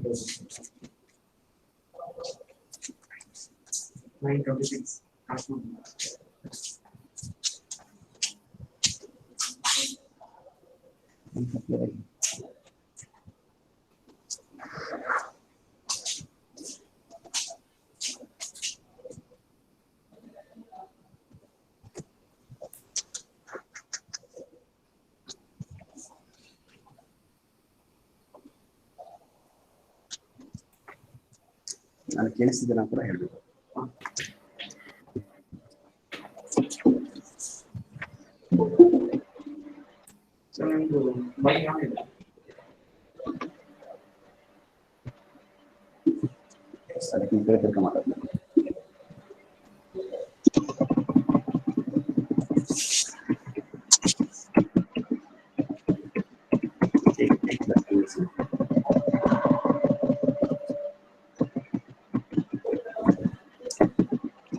9:26. ನಾನು ಕೇಳಿಸಿದ್ದೇನೆ ಕೂಡ ಹೇಳಬೇಕು. ಅದಕ್ಕೆ ತಿಳ್ಕ ಮಾತಾಡ್ತೀನಿ.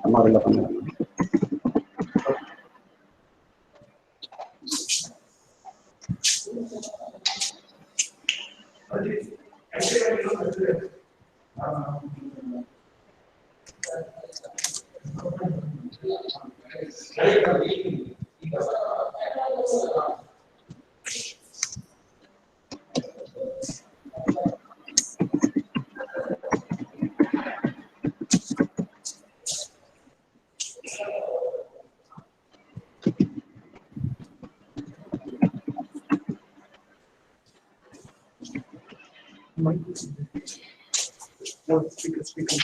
ಅಮ್ಮರೆಲ್ಲ ಬಂದ speaker.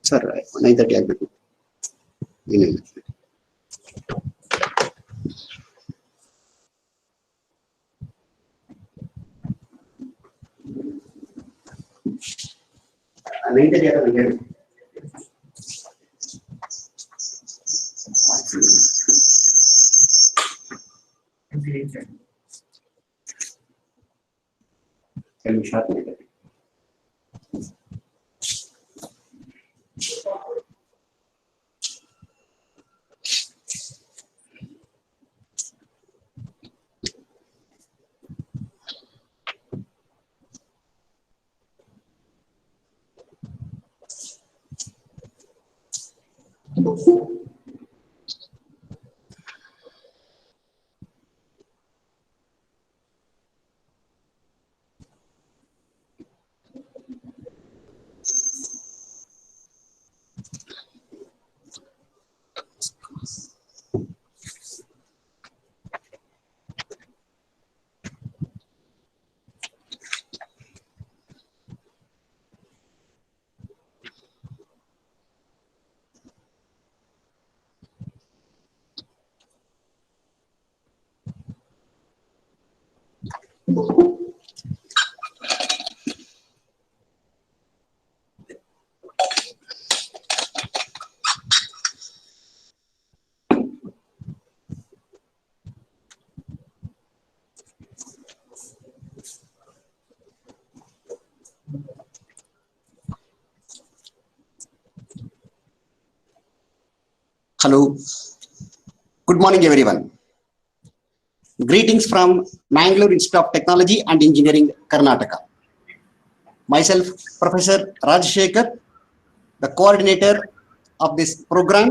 ಸರ್ 9:30 ಆಗಬೇಕು. ಏನಿಲ್ಲ. Hello, good morning everyone. Greetings from Mangalore Institute of Technology and Engineering, Karnataka. Myself, Professor Rajshekar, the coordinator of this program,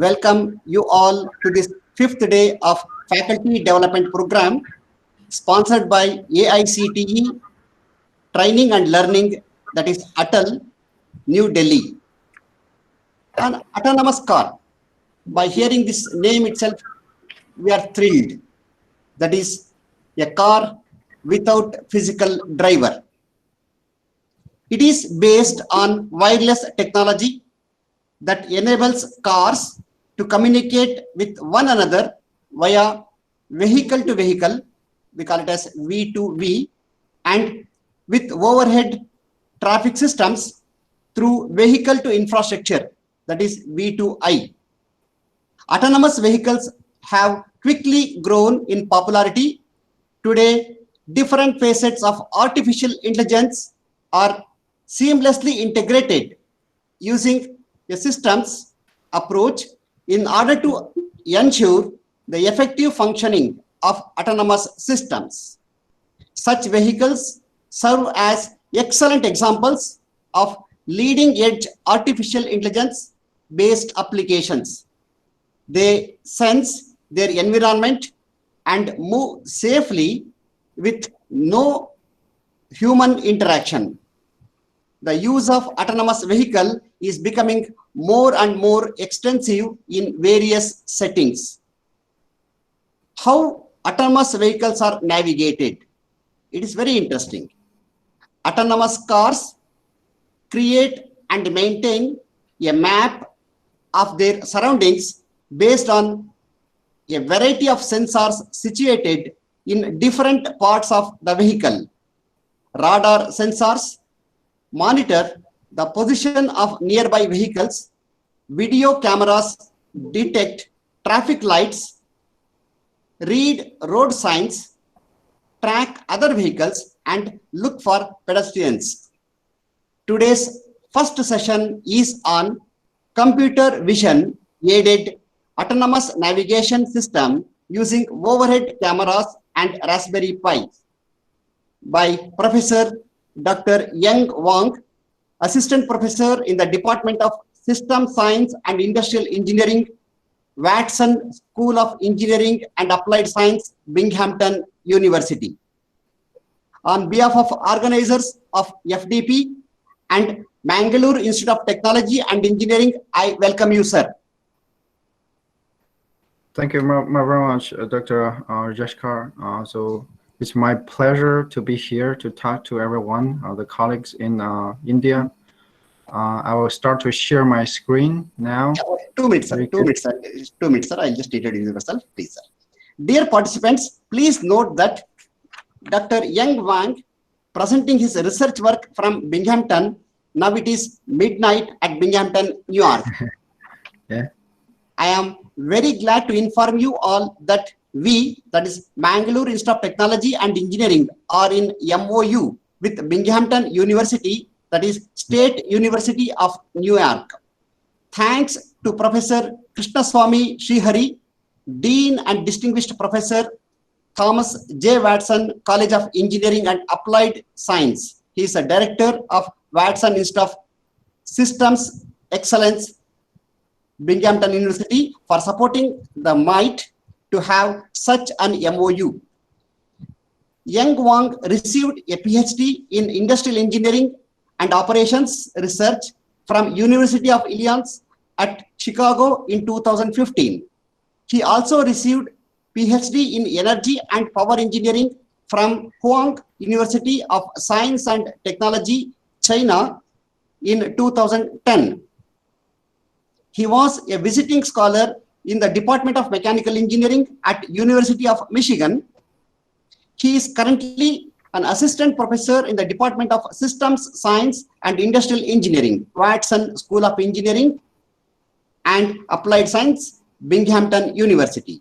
welcome you all to this 5th day of Faculty Development Program sponsored by AICTE Training and Learning, that is ATAL, New Delhi. An autonomous car. By hearing this name itself, we are thrilled. That is a car without physical driver. It is based on wireless technology that enables cars to communicate with one another via vehicle to vehicle, we call it as V2V, and with overhead traffic systems through vehicle to infrastructure, that is V2I. Autonomous vehicles have quickly grown in popularity Today, different facets of artificial intelligence are seamlessly integrated using a systems approach in order to ensure the effective functioning of autonomous systems. Such vehicles serve as excellent examples of leading-edge artificial intelligence-based applications. They sense their environment and move safely with no human interaction. The use of autonomous vehicle is becoming more and more extensive in various settings. How autonomous vehicles are navigated? It is very interesting. Autonomous cars create and maintain a map of their surroundings based on a variety of sensors situated in different parts of the vehicle. Radar sensors monitor the position of nearby vehicles. Video cameras detect traffic lights, read road signs, track other vehicles, and look for pedestrians. Today's first session is on computer vision aided autonomous navigation system using overhead cameras and Raspberry Pi by Professor Dr. Wang, Assistant Professor in the Department of System Science and Industrial Engineering, Watson School of Engineering and Applied Science, Binghamton University. On behalf of organizers of FDP and Mangalore Institute of Technology and Engineering, I welcome you, sir. Thank you very much, Dr. Jashkar. So it's my pleasure to be here to talk to everyone, the colleagues in India. I will start to share my screen now. 2 minutes, sir. 2 minutes, sir. 2 minutes, sir. I'll just introduce myself, please, sir. Dear participants, please note that Dr. Wang presenting his research work from Binghamton. Now it is midnight at Binghamton, New York. Yeah. I am very glad to inform you all that we, that is Mangalore Institute of Technology and Engineering, are in MOU with Binghamton University, that is State University of New York. Thanks to Professor Krishnaswamy Srihari, Dean and Distinguished Professor, Thomas J. Watson College of Engineering and Applied Science. He is a director of Watson Institute of Systems Excellence, Binghamton University, for supporting the MITE to have such an MOU. Wang received a PhD in Industrial Engineering and Operations Research from University of Illinois at Chicago in 2015. He also received PhD in Energy and Power Engineering from Wang University of Science and Technology, China in 2010. He was a visiting scholar in the Department of Mechanical Engineering at University of Michigan. He is currently an assistant professor in the Department of Systems Science and Industrial Engineering, Watson School of Engineering and Applied Science, Binghamton University.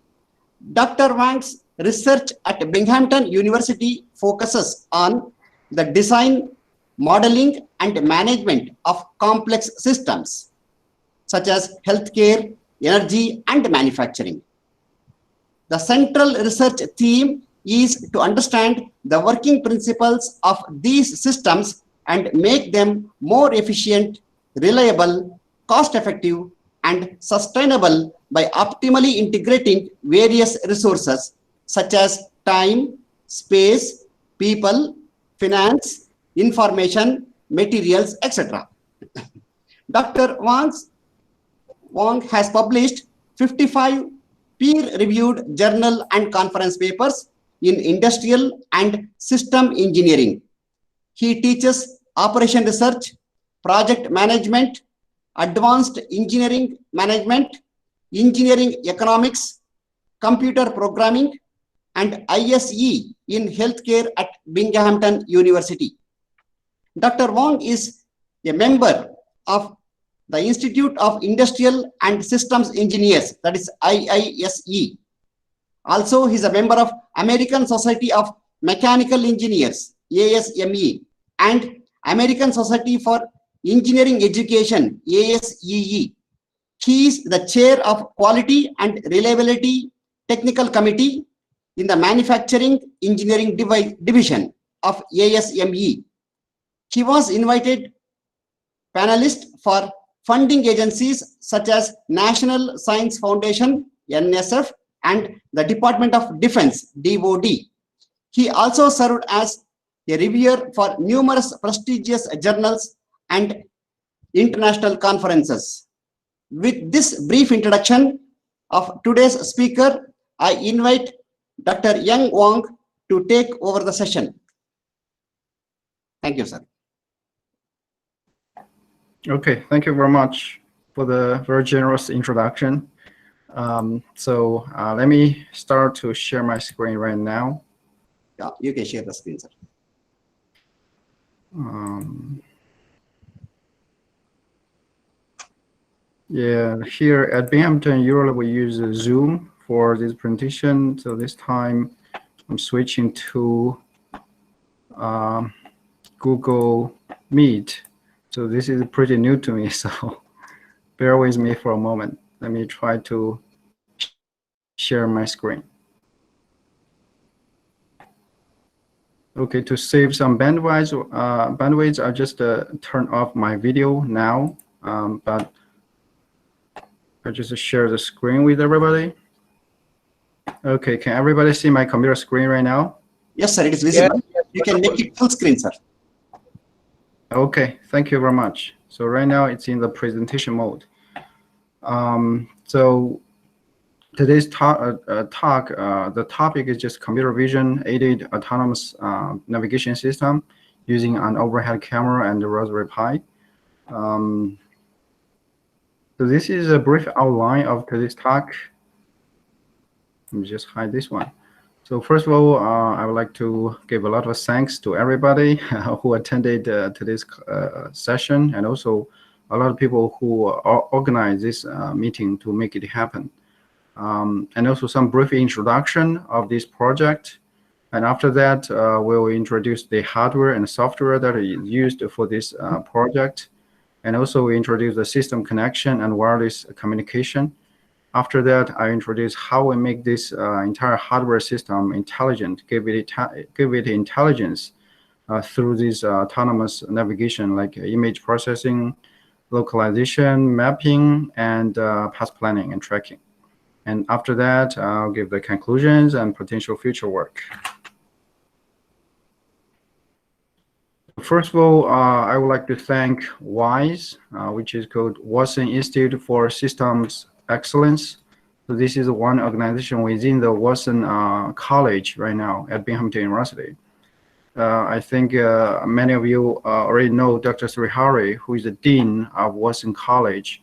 Dr. Wang's research at Binghamton University focuses on the design, modeling, and management of complex systems, such as healthcare, energy, and manufacturing. The central research theme is to understand the working principles of these systems and make them more efficient, reliable, cost-effective, and sustainable by optimally integrating various resources such as time, space, people, finance, information, materials, etc. Dr. Wang has published 55 peer-reviewed journal and conference papers in industrial and system engineering. He teaches operation research, project management, advanced engineering management, engineering economics, computer programming, and ISE in healthcare at Binghamton University. Dr. Wang is a member of the Institute of Industrial and Systems Engineers, that is IISE, Also, he is a member of American Society of Mechanical Engineers, ASME, and American Society for Engineering Education, ASEE. He is the chair of Quality and Reliability Technical Committee in the Manufacturing Engineering Division of ASME. He was invited panelist for funding agencies such as National Science Foundation, NSF, and the Department of Defense, DOD. He also served as a reviewer for numerous prestigious journals and international conferences. With this brief introduction of today's speaker, I invite Dr. Wang to take over the session. Thank you, sir. Okay, thank you very much for the very generous introduction. Let me start to share my screen right now. Yeah, you can share the screen, sir. Yeah, here at Binghamton, usually we use Zoom for this presentation. So this time I'm switching to Google Meet. So this is pretty new to me, so bear with me for a moment. Let me try to share my screen. Okay, to save some bandwidth, I just turn off my video now, but I just share the screen with everybody. Okay, can everybody see my computer screen right now? Yes, sir, it is visible. Yeah. You can make it full screen, sir. Okay, thank you very much. So right now it's in the presentation mode. So today's the topic is just computer vision aided autonomous navigation system using an overhead camera and the Raspberry Pi. So this is a brief outline of today's talk. Let me just hide this one. So first of all, I would like to give a lot of thanks to everybody who attended today's session, and also a lot of people who organized this meeting to make it happen. And also some brief introduction of this project. And after that, we'll introduce the hardware and software that is used for this project. And also we introduce the system connection and wireless communication. After that, I introduce how we make this entire hardware system intelligent, give it intelligence through this autonomous navigation, like image processing, localization, mapping, and path planning and tracking. And after that, I'll give the conclusions and potential future work. First of all, I would like to thank WISE, which is called Watson Institute for Systems Excellence. So this is one organization within the Watson College right now at Binghamton University. I think many of you already know Dr. Srihari, who is the Dean of Watson College.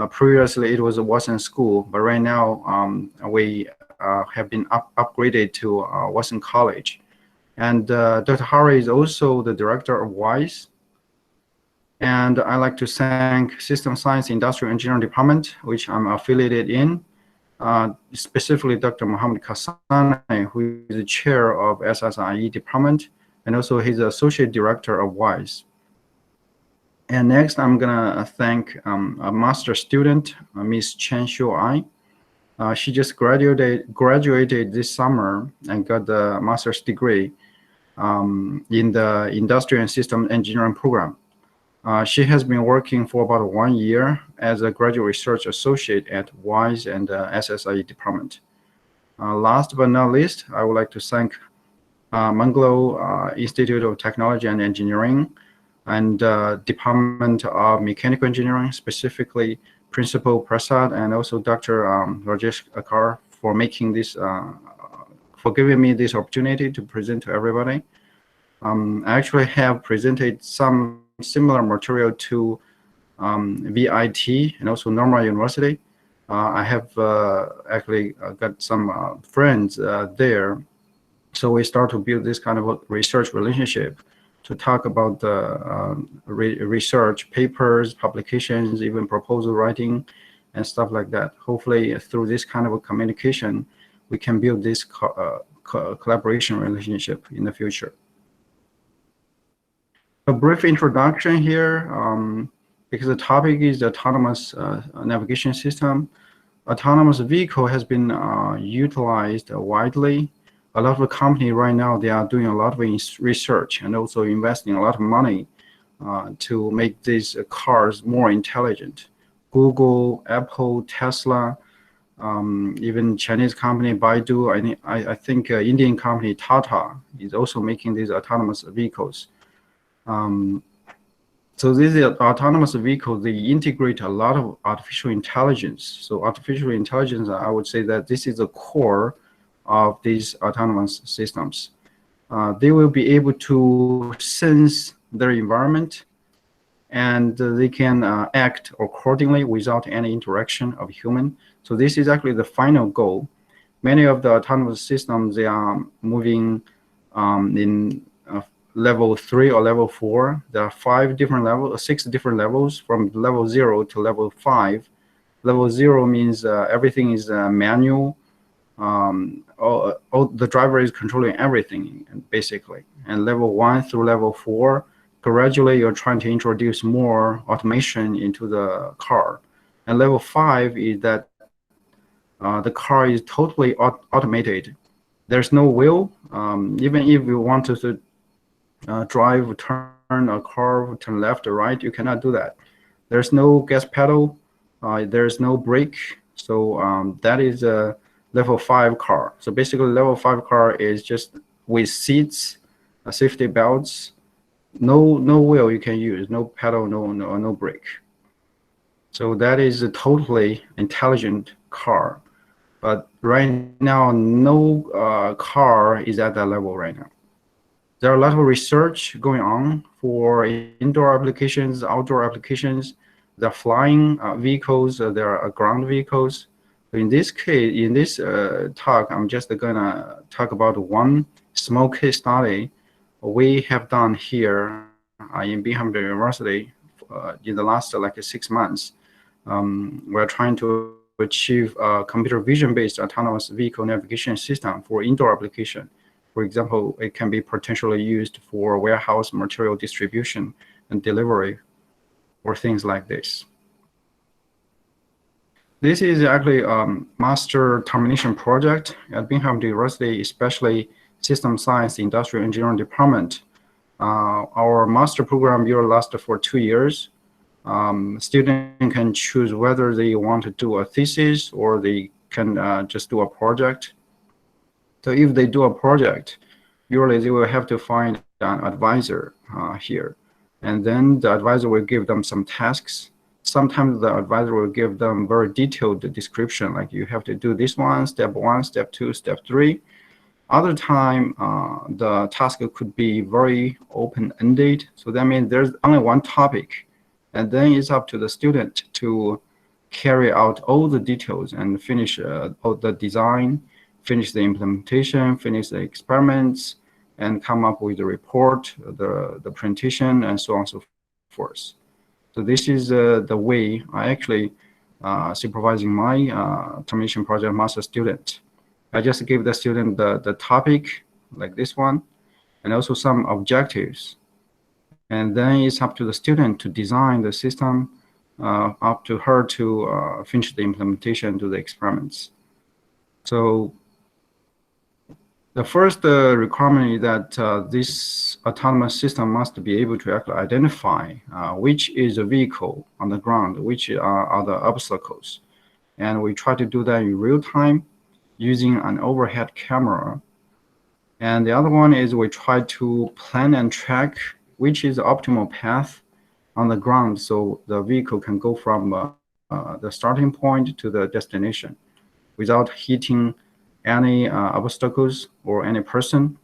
Previously, it was a Watson School, but right now we have been upgraded to Watson College. And Dr. Hari is also the director of WISE. And I'd like to thank System Science Industrial Engineering Department, which I'm affiliated in, specifically Dr. Mohammed Kassani, who is the chair of SSIE department, and also he's the associate director of WISE. And next, I'm gonna thank a master student, Miss Chen Shuai. She just graduated this summer and got the master's degree in the Industrial and System Engineering program. She has been working for about 1 year as a graduate research associate at WISE and SSIE department. Last but not least, I would like to thank Manglo Institute of Technology and Engineering and Department of Mechanical Engineering, specifically Principal Prasad and also Dr. Rajesh Akar for making this, for giving me this opportunity to present to everybody. I actually have presented some similar material to VIT and also Normal University. I have actually got some friends there. So we start to build this kind of a research relationship to talk about the research papers, publications, even proposal writing and stuff like that. Hopefully through this kind of a communication, we can build this collaboration relationship in the future. A brief introduction here, because the topic is the autonomous navigation system. Autonomous vehicle has been utilized widely. A lot of companies right now, they are doing a lot of research and also investing a lot of money to make these cars more intelligent. Google, Apple, Tesla, even Chinese company Baidu, I think Indian company Tata is also making these autonomous vehicles. So these autonomous vehicles, they integrate a lot of artificial intelligence. So artificial intelligence, I would say that this is the core of these autonomous systems. They will be able to sense their environment, and they can act accordingly without any interaction of human. So this is actually the final goal. Many of the autonomous systems, they are moving in level 3 or level 4. There are 5 different levels, 6 different levels from level 0 to level 5. Level 0 means everything is manual. The driver is controlling everything, basically. And level 1 through level 4, gradually you're trying to introduce more automation into the car. And level 5 is that the car is totally automated. There's no wheel. Even if you want to drive, turn a car, turn left or right, you cannot do that. There's no gas pedal. There's no brake. So that is a level 5 car. So basically, level 5 car is just with seats, safety belts, no wheel you can use, no pedal, no brake. So that is a totally intelligent car. But right now, no car is at that level right now. There are a lot of research going on for indoor applications, outdoor applications. There are flying vehicles, there are ground vehicles. In this case, in this talk, I'm just gonna talk about one small case study we have done here in Binghamton University in the last like 6 months. We're trying to achieve a computer vision-based autonomous vehicle navigation system for indoor application. For example, it can be potentially used for warehouse material distribution and delivery or things like this. This is actually a master termination project at Binghamton University, especially System Science Industrial Engineering Department. Our master program will last for 2 years. Students can choose whether they want to do a thesis or they can just do a project. So if they do a project, usually they will have to find an advisor here. And then the advisor will give them some tasks. Sometimes the advisor will give them very detailed description, like you have to do this one, step 1, step 2, step 3. Other time, the task could be very open-ended. So that means there's only one topic. And then it's up to the student to carry out all the details and finish all the design, finish the implementation, finish the experiments, and come up with the report, the presentation, and so on and so forth. So this is the way I actually supervising my termination project master student. I just give the student the topic, like this one, and also some objectives. And then it's up to the student to design the system, up to her to finish the implementation, do the experiments. So the first requirement is that this autonomous system must be able to actually identify which is a vehicle on the ground, which are the obstacles. And we try to do that in real time using an overhead camera. And the other one is we try to plan and track which is the optimal path on the ground so the vehicle can go from the starting point to the destination without hitting any obstacles or any person.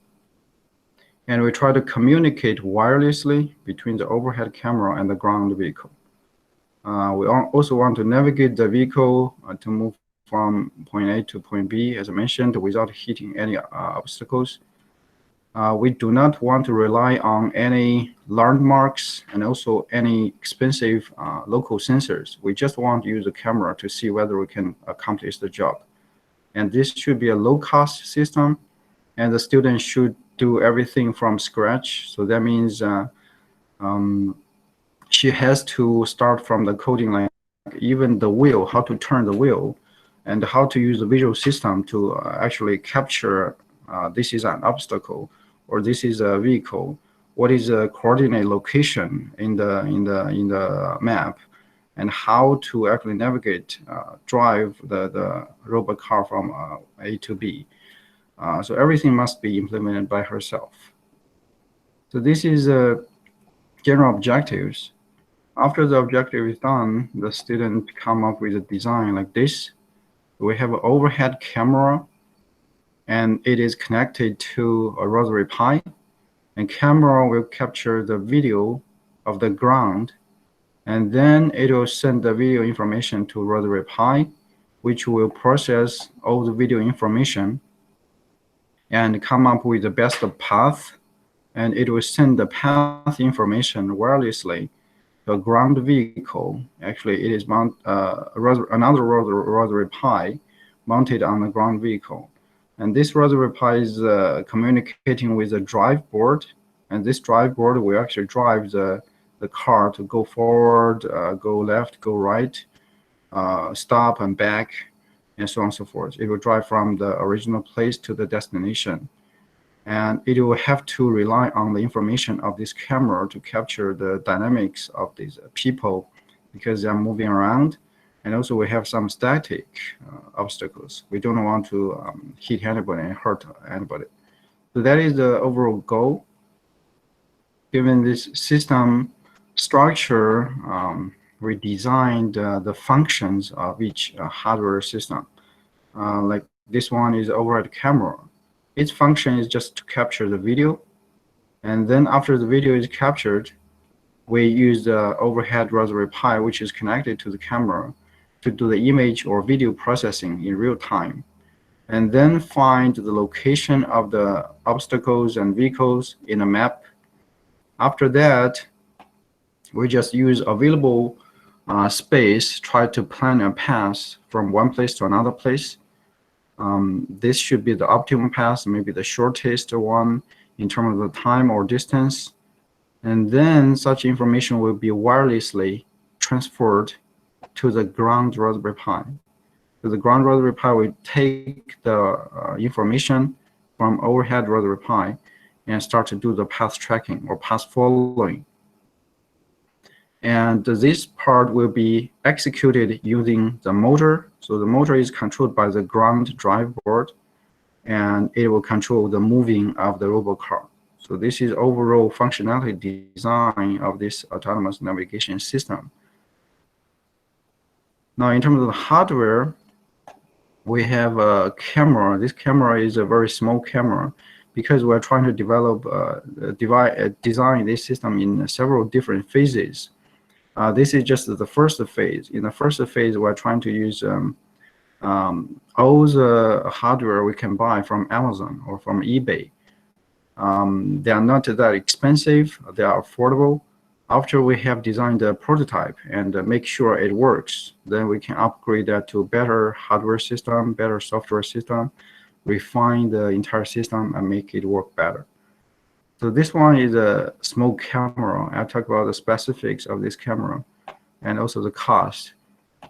And we try to communicate wirelessly between the overhead camera and the ground vehicle. We also want to navigate the vehicle to move from point A to point B, as I mentioned, without hitting any obstacles. We do not want to rely on any landmarks and also any expensive local sensors. We just want to use the camera to see whether we can accomplish the job. and this should be a low-cost system, and the student should do everything from scratch. So that means she has to start from the coding, like even the wheel, how to turn the wheel, and how to use the visual system to actually capture this is an obstacle or this is a vehicle. What is the coordinate location in the map, and how to actually navigate, drive the robot car from A to B. So everything must be implemented by herself. So this is general objectives. After the objective is done, the student come up with a design like this. We have an overhead camera, and it is connected to a Raspberry Pi. And camera will capture the video of the ground, and then it will send the video information to Raspberry Pi, which will process all the video information and come up with the best path, and it will send the path information wirelessly to a ground vehicle. Actually, it is another Raspberry Pi mounted on the ground vehicle. And this Raspberry Pi is communicating with the drive board, and this drive board will actually drive the car to go forward, go left, go right, stop and back, and so on and so forth. It will drive from the original place to the destination. And it will have to rely on the information of this camera to capture the dynamics of these people, because they are moving around. And also we have some static obstacles. We don't want to hit anybody and hurt anybody. So that is the overall goal. Given this system structure, we designed the functions of each hardware system. Like this one is overhead camera. Its function is just to capture the video. And then after the video is captured, we use the overhead Raspberry Pi, which is connected to the camera, to do the image or video processing in real time, and then find the location of the obstacles and vehicles in a map. After that, we just use available space, try to plan a path from one place to another place. This should be the optimum path, maybe the shortest one in terms of the time or distance. And then such information will be wirelessly transferred to the ground Raspberry Pi. So the ground Raspberry Pi will take the information from overhead Raspberry Pi and start to do the path tracking or path following. And this part will be executed using the motor. So the motor is controlled by the ground drive board, and it will control the moving of the robot car. So this is overall functionality design of this autonomous navigation system. Now, in terms of the hardware, we have a camera. This camera is a very small camera because we're trying to develop, design this system in several different phases. This is just the first phase. In the first phase, we're trying to use all the hardware we can buy from Amazon or from eBay. They are not that expensive. They are affordable. After we have designed a prototype and make sure it works, then we can upgrade that to better hardware system, better software system, refine the entire system and make it work better. So this one is a small camera. I'll talk about the specifics of this camera and also the cost.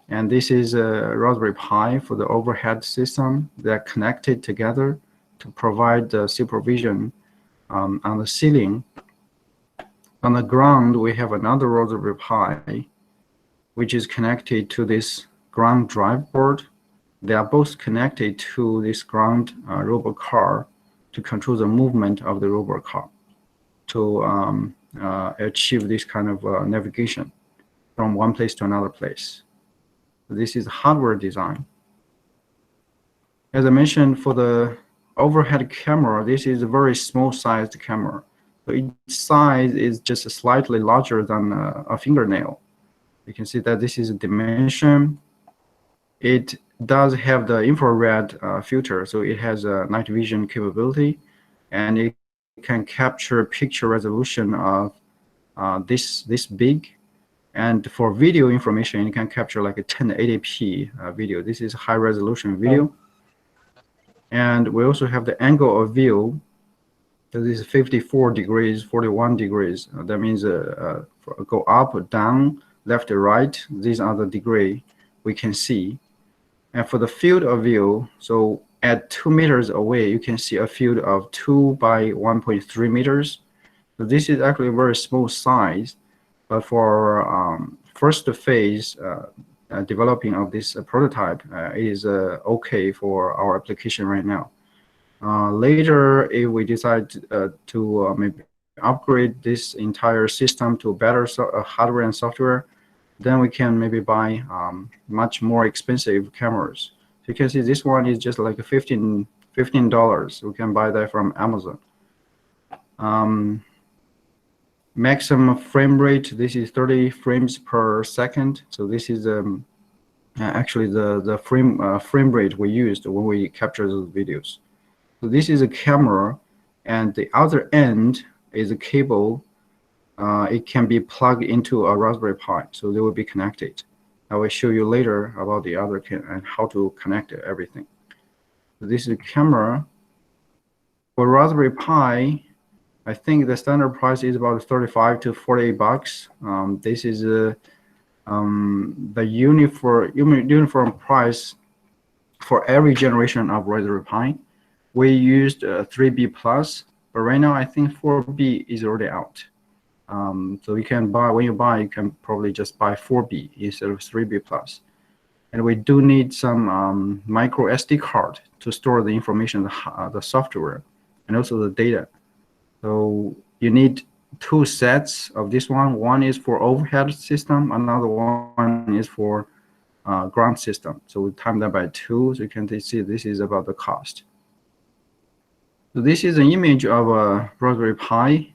And this is a Raspberry Pi for the overhead system. They're connected together to provide the supervision on the ceiling. On the ground, we have another Raspberry Pi, which is connected to this ground drive board. They are both connected to this ground robot car to control the movement of the robot car to achieve this kind of navigation from one place to another place. This is hardware design. As I mentioned, for the overhead camera, this is a very small sized camera. So its size is just slightly larger than a fingernail. You can see that this is a dimension. It does have the infrared filter, so it has a night vision capability, and it can capture picture resolution of this big. And for video information, it can capture like a 1080p video. This is high resolution video. And we also have the angle of view. So this is 54 degrees, 41 degrees. That means go up, down, left, right. These are the degree we can see. And for the field of view, so at 2 meters away, you can see a field of 2 by 1.3 meters. So this is actually a very small size, but for first phase developing of this prototype is okay for our application right now. Later, if we decide to maybe upgrade this entire system to better hardware and software, then we can maybe buy much more expensive cameras. So you can see this one is just like $15. We can buy that from Amazon. Maximum frame rate, this is 30 frames per second. So this is actually the frame rate we used when we capture those videos. So this is a camera, and the other end is a cable. It can be plugged into a Raspberry Pi, so they will be connected. I will show you later about the other and how to connect everything. So this is a camera. For Raspberry Pi, I think the standard price is about 35 to 48 bucks. This is the uniform price for every generation of Raspberry Pi. We used 3B plus, but right now I think 4B is already out. So you can buy, when you buy, you can probably just buy 4B instead of 3B plus. And we do need some micro SD card to store the information, the software, and also the data. So you need 2 sets of this one. One is for overhead system, another one is for ground system. So we time that by 2, so you can see this is about the cost. So this is an image of a Raspberry Pi.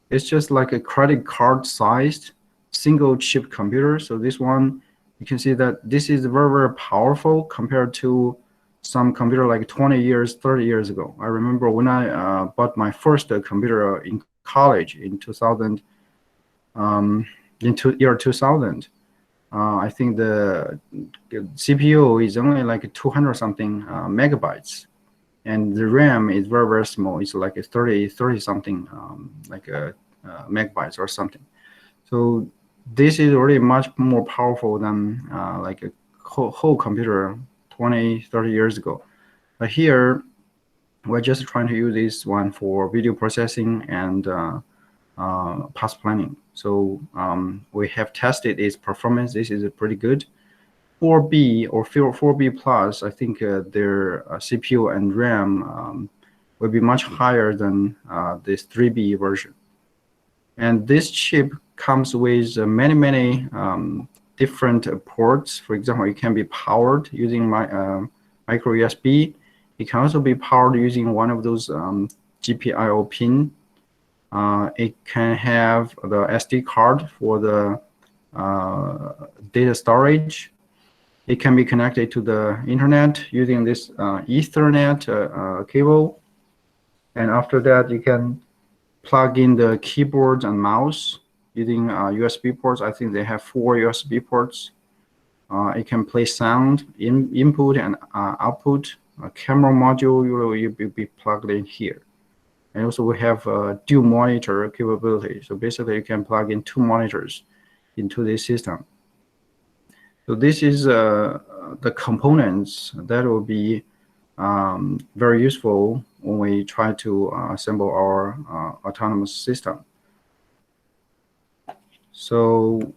It's just like a credit card sized single chip computer. So this one, you can see that this is very, very powerful compared to some computer like 20 years, 30 years ago. I remember when I bought my first computer in college in 2000, year 2000. I think the CPU is only like 200 something megabytes. And the RAM is very, very small. It's like a 30 something, like a megabytes or something. So this is already much more powerful than like a whole computer 20, 30 years ago. But here, we're just trying to use this one for video processing and path planning. So we have tested its performance. This is pretty good. 4B or 4B plus, I think their CPU and RAM will be much higher than this 3B version. And this chip comes with many different ports. For example, it can be powered using micro USB. It can also be powered using one of those GPIO pin. It can have the SD card for the data storage. It can be connected to the internet using this Ethernet cable. And after that, you can plug in the keyboard and mouse using USB ports. I think they have 4 USB ports. It can play sound input and output. A camera module will be plugged in here. And also we have dual monitor capability. So basically you can plug in 2 monitors into this system. So this is the components that will be very useful when we try to assemble our autonomous system. So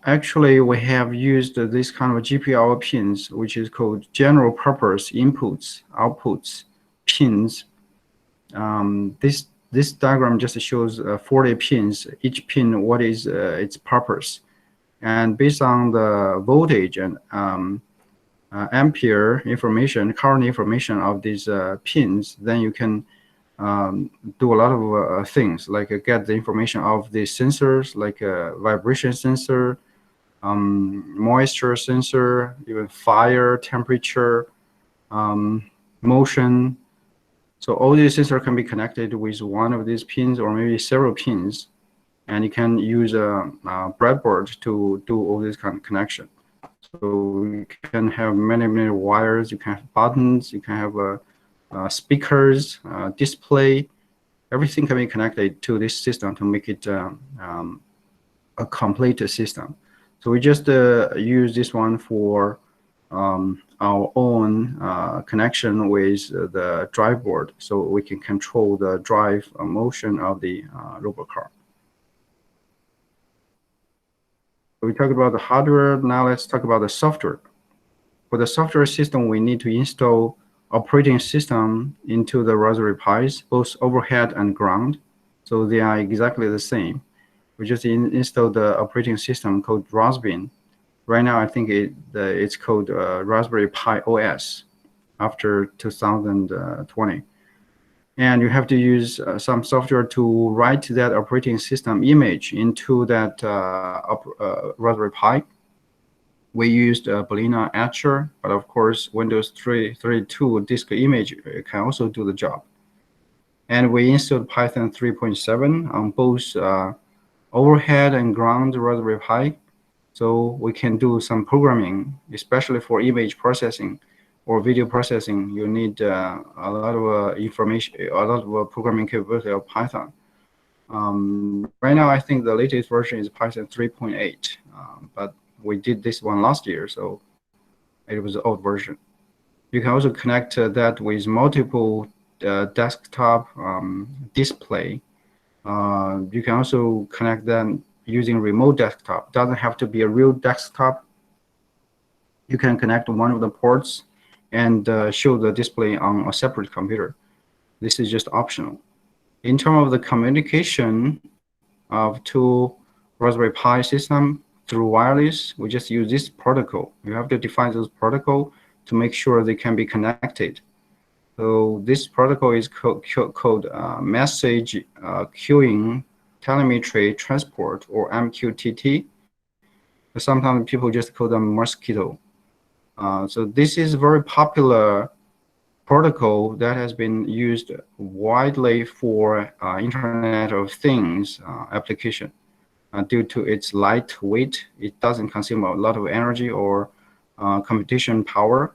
actually, we have used this kind of GPIO pins, which is called general purpose inputs, outputs, pins. This diagram just shows 40 pins, each pin what is its purpose. And based on the voltage and ampere information, current information of these pins, then you can do a lot of things, like get the information of the sensors, like a vibration sensor, moisture sensor, even fire, temperature, motion. So all these sensors can be connected with one of these pins or maybe several pins. And you can use a breadboard to do all this kind of connection. So you can have many wires, you can have buttons, you can have speakers, display, everything can be connected to this system to make it a complete system. So we just use this one for our own connection with the drive board, so we can control the drive motion of the robot car. We talked about the hardware. Now let's talk about the software. For the software system, we need to install operating system into the Raspberry Pis, both overhead and ground. So they are exactly the same. We just install the operating system called Raspbian. Right now, I think it's called Raspberry Pi OS after 2020. And you have to use some software to write that operating system image into that Raspberry Pi. We used Balena Etcher, but of course, Windows 3.32 disk image can also do the job. And we installed Python 3.7 on both overhead and ground Raspberry Pi. So we can do some programming, especially for image processing or video processing. You need a lot of information, a lot of programming capability of Python. Right now, I think the latest version is Python 3.8, but we did this one last year, so it was the old version. You can also connect that with multiple desktop display. You can also connect them using remote desktop. Doesn't have to be a real desktop. You can connect one of the ports and show the display on a separate computer. This is just optional. In terms of the communication of two Raspberry Pi system through wireless, we just use this protocol. You have to define those protocol to make sure they can be connected. So this protocol is called Message Queuing Telemetry Transport, or MQTT. Sometimes people just call them Mosquito. So this is a very popular protocol that has been used widely for Internet of Things application. Due to its lightweight, it doesn't consume a lot of energy or computation power.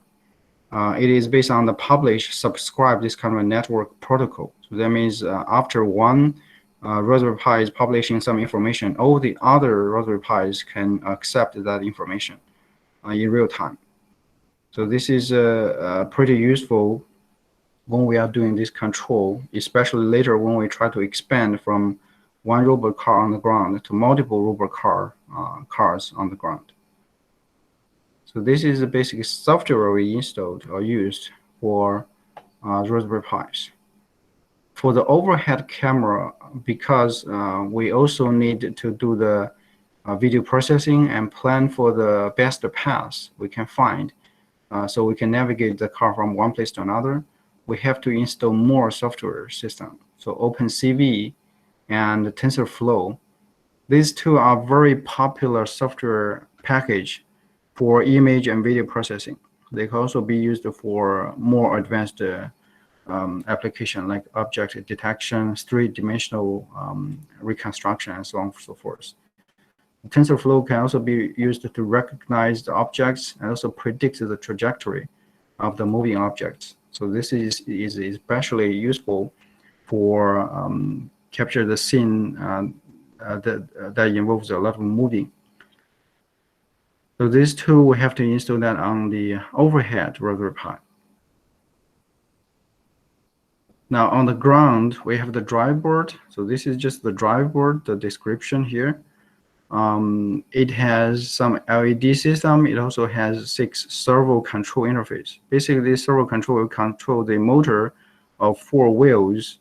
It is based on the publish, subscribe, this kind of a network protocol. So that means after one Raspberry Pi is publishing some information, all the other Raspberry Pis can accept that information in real time. So this is pretty useful when we are doing this control, especially later when we try to expand from one robot car on the ground to multiple robot cars on the ground. So this is the basic software we installed or used for Raspberry Pis. For the overhead camera, because we also need to do the video processing and plan for the best path we can find, so we can navigate the car from one place to another, we have to install more software system. So OpenCV and TensorFlow, these two are very popular software package for image and video processing. They can also be used for more advanced application like object detection, three-dimensional reconstruction, and so on and so forth. TensorFlow can also be used to recognize the objects and also predict the trajectory of the moving objects. So this is especially useful for capture the scene that involves a lot of moving. So these two, we have to install that on the overhead Raspberry Pi. Now on the ground, we have the drive board. So this is just the drive board, the description here. It has some LED system. It also has 6 servo control interface. Basically, this servo control will control the motor of 4 wheels,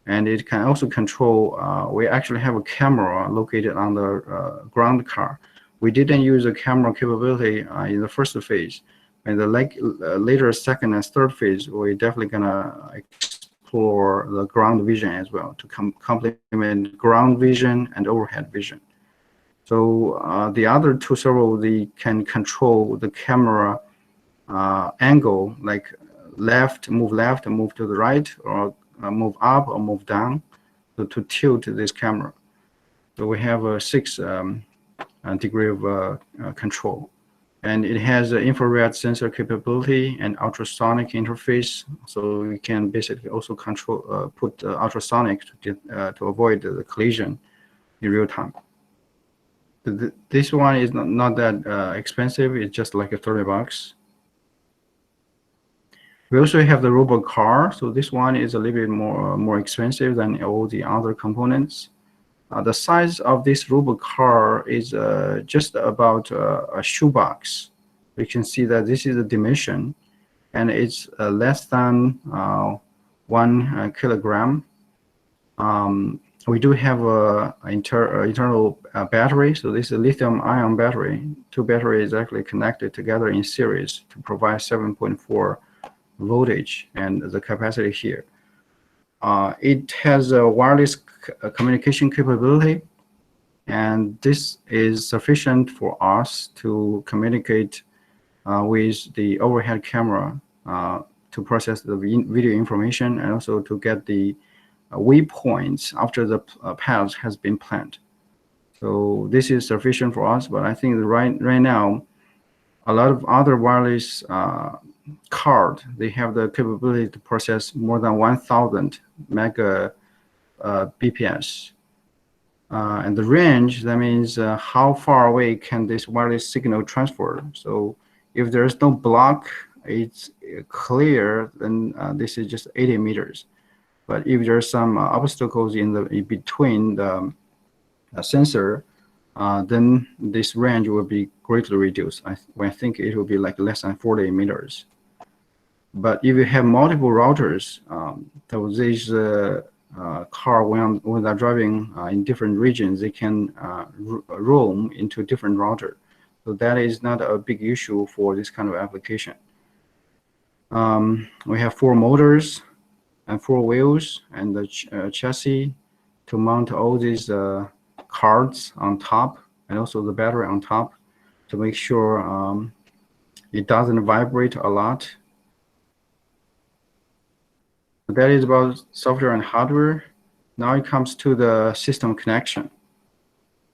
and it can also control, we actually have a camera located on the ground car. We didn't use a camera capability in the first phase. In the later second and third phase, we're definitely gonna explore the ground vision as well to complement ground vision and overhead vision. So the other 2 servo, they can control the camera angle, like move left, move to the right, or move up or move down, so to tilt this camera. So we have a 6 degree of control. And it has an infrared sensor capability and ultrasonic interface, so we can basically also control, put ultrasonic to avoid the collision in real time. This one is not that expensive. It's just like a $30. We also have the robot car. So this one is a little bit more expensive than all the other components. The size of this robot car is just about a shoebox. You can see that this is the dimension, and it's less than 1 kilogram. We do have a internal battery. So this is a lithium-ion battery. Two batteries actually connected together in series to provide 7.4 voltage and the capacity here. It has a wireless communication capability, and this is sufficient for us to communicate with the overhead camera to process the video information and also to get the waypoints after the path has been planned. So this is sufficient for us, but I think right now, a lot of other wireless card, they have the capability to process more than 1,000 mega bps. And the range, that means how far away can this wireless signal transfer. So if there's no block, it's clear, then this is just 80 meters. But if there's some obstacles in between the sensor, then this range will be greatly reduced. I think it will be like less than 40 meters. But if you have multiple routers, so these car, when they're driving in different regions, they can roam into different router. So that is not a big issue for this kind of application. We have 4 motors and 4 wheels and the chassis to mount all these cards on top, and also the battery on top to make sure it doesn't vibrate a lot. That is about software and hardware. Now it comes to the system connection.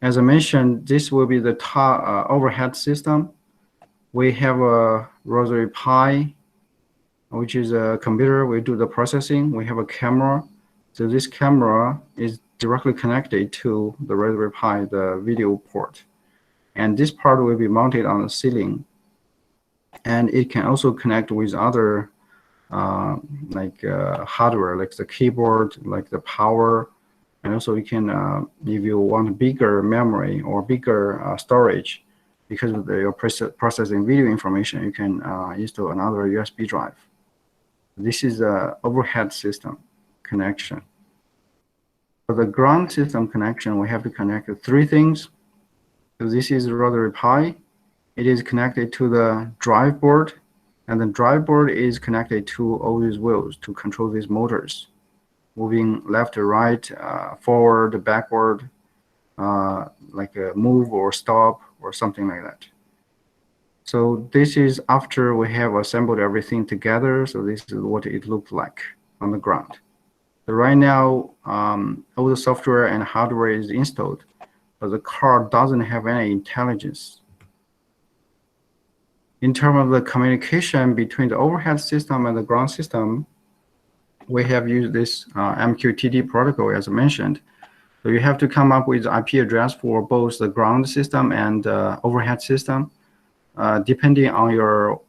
As I mentioned, this will be the top overhead system. We have a Raspberry Pi, which is a computer. We do the processing. We have a camera. So this camera is directly connected to the Raspberry Pi, the video port. And this part will be mounted on the ceiling. And it can also connect with other hardware, like the keyboard, like the power. And also you can, if you want bigger memory or bigger storage, because of your processing video information, you can install another USB drive. This is an overhead system connection. For the ground system connection, we have to connect 3 things. So this is Raspberry Pi. It is connected to the drive board, and the drive board is connected to all these wheels to control these motors, moving left to right, forward, backward, like a move or stop or something like that. So this is after we have assembled everything together. So this is what it looked like on the ground. So right now, all the software and hardware is installed, but the car doesn't have any intelligence. In terms of the communication between the overhead system and the ground system, we have used this MQTT protocol, as I mentioned. So you have to come up with IP address for both the ground system and overhead system. Depending on your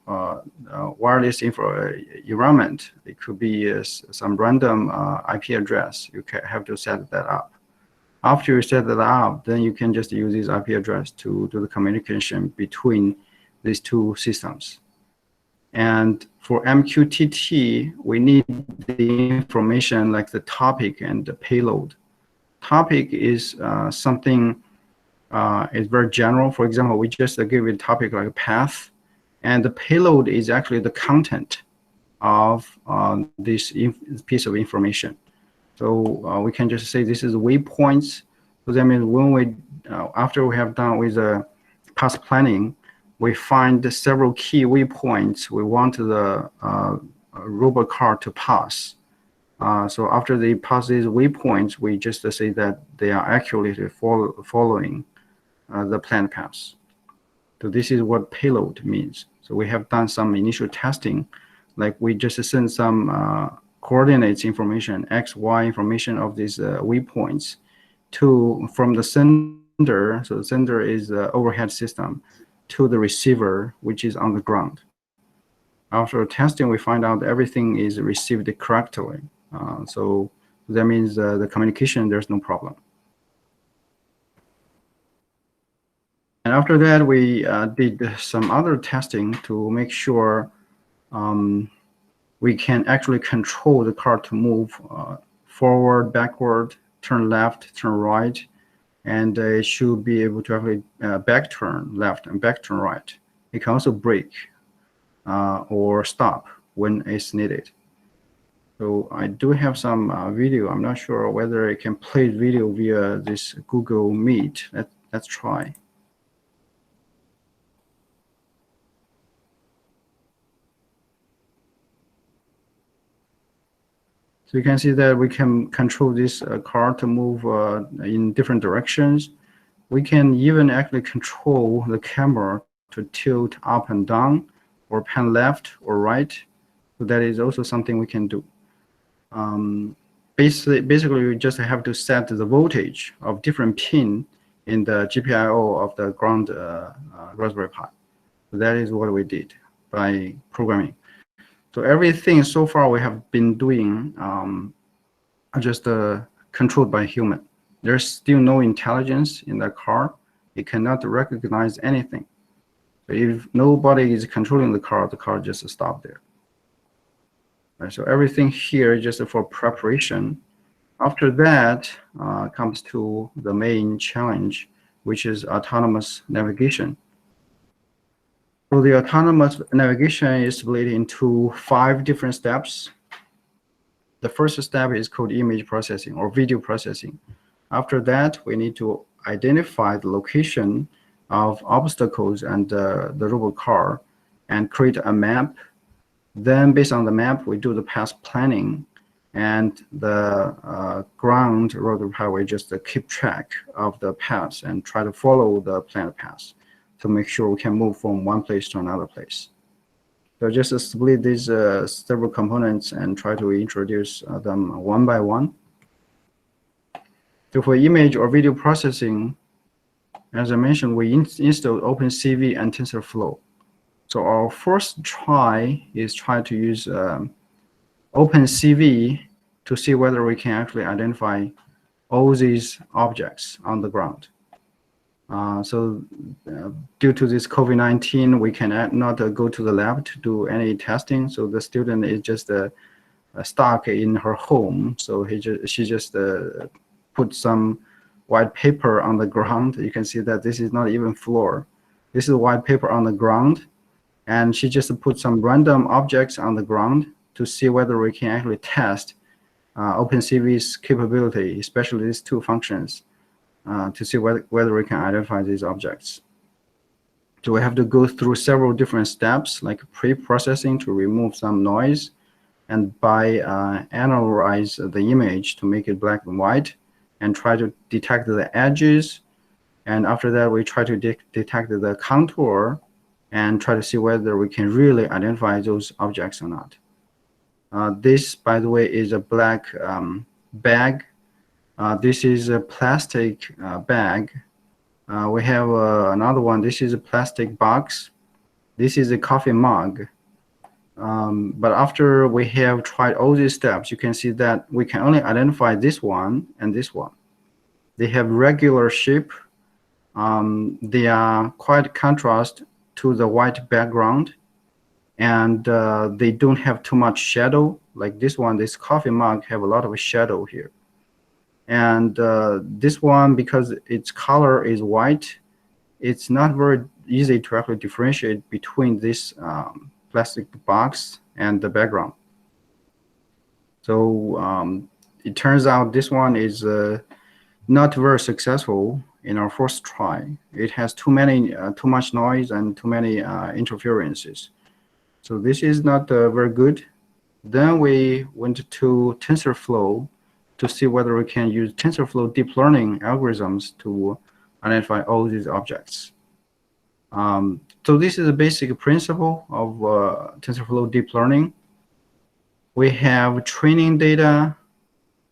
wireless environment, it could be some random IP address. You have to set that up. After you set that up, then you can just use this IP address to do the communication between these 2 systems. And for MQTT, we need the information like the topic and the payload. Topic is something is very general. For example, we just give it a topic like a path, and the payload is actually the content of this piece of information. So we can just say this is waypoints. So that means when we, after we have done with the path planning, we find several key waypoints we want the robot car to pass. So after they pass these waypoints, we just say that they are accurately following the planned paths. So this is what payload means. So we have done some initial testing, like we just send some coordinates information, X, Y information of these waypoints from the sender. So the sender is the overhead system to the receiver, which is on the ground. After testing, we find out everything is received correctly. So that means the communication, there's no problem. And after that, we did some other testing to make sure we can actually control the car to move forward, backward, turn left, turn right, and it should be able to actually back turn left and back turn right. It can also brake or stop when it's needed. So I do have some video. I'm not sure whether I can play video via this Google Meet. Let's try. So you can see that we can control this car to move in different directions. We can even actually control the camera to tilt up and down or pan left or right. So that is also something we can do. Basically, we just have to set the voltage of different pin in the GPIO of the ground Raspberry Pi. So that is what we did by programming. So everything so far we have been doing are just controlled by human. There's still no intelligence in the car. It cannot recognize anything. So if nobody is controlling the car just stops there. Right, so everything here is just for preparation. After that comes to the main challenge, which is autonomous navigation. So the autonomous navigation is split into 5 different steps. The first step is called image processing or video processing. After that, we need to identify the location of obstacles and the robot car and create a map. Then based on the map, we do the path planning, and the ground road highway just keep track of the paths and try to follow the planned path to make sure we can move from one place to another place. So just split these several components and try to introduce them one by one. So for image or video processing, as I mentioned, we installed OpenCV and TensorFlow. So our first try is try to use OpenCV to see whether we can actually identify all these objects on the ground. Due to this COVID-19, we cannot go to the lab to do any testing. So the student is just stuck in her home. So she just put some white paper on the ground. You can see that this is not even floor. This is white paper on the ground. And she just put some random objects on the ground to see whether we can actually test OpenCV's capability, especially these 2 functions. To see whether we can identify these objects. So we have to go through several different steps, like pre-processing to remove some noise, and by analyze the image to make it black and white, and try to detect the edges. And after that, we try to detect the contour and try to see whether we can really identify those objects or not. This, by the way, is a black bag. This is a plastic bag. We have another one. This is a plastic box. This is a coffee mug. But after we have tried all these steps, you can see that we can only identify this one and this one. They have regular shape. They are quite contrast to the white background. And they don't have too much shadow. Like this one, this coffee mug have a lot of shadow here. And this one, because its color is white, it's not very easy to actually differentiate between this plastic box and the background. So it turns out this one is not very successful in our first try. It has too much noise and too many interferences. So this is not very good. Then we went to TensorFlow to see whether we can use TensorFlow deep learning algorithms to identify all these objects. So this is the basic principle of TensorFlow deep learning. We have training data.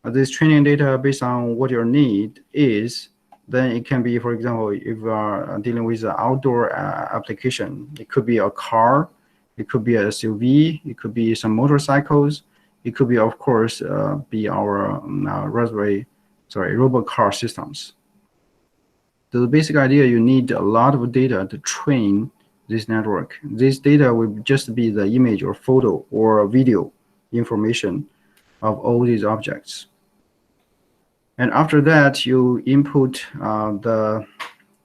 This training data based on what your need is, then it can be, for example, if you are dealing with an outdoor application, it could be a car, it could be a SUV, it could be some motorcycles, it could be, of course, be our robot car systems. So the basic idea, you need a lot of data to train this network. This data will just be the image or photo or video information of all these objects. And after that, you input the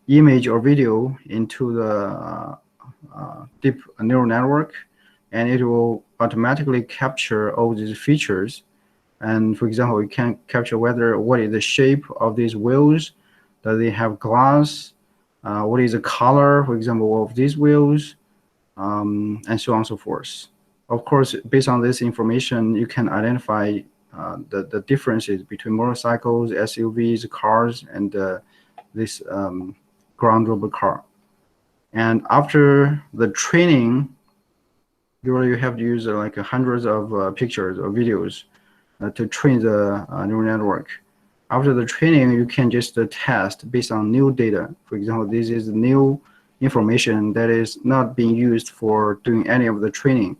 image or video into the deep neural network, and it will automatically capture all these features. And for example, it can capture what is the shape of these wheels, do they have glass, what is the color, for example, of these wheels, and so on and so forth. Of course, based on this information, you can identify the differences between motorcycles, SUVs, cars, and this ground robot car. And after the training, you have to use like hundreds of pictures or videos to train the neural network. After the training, you can just test based on new data. For example, this is new information that is not being used for doing any of the training.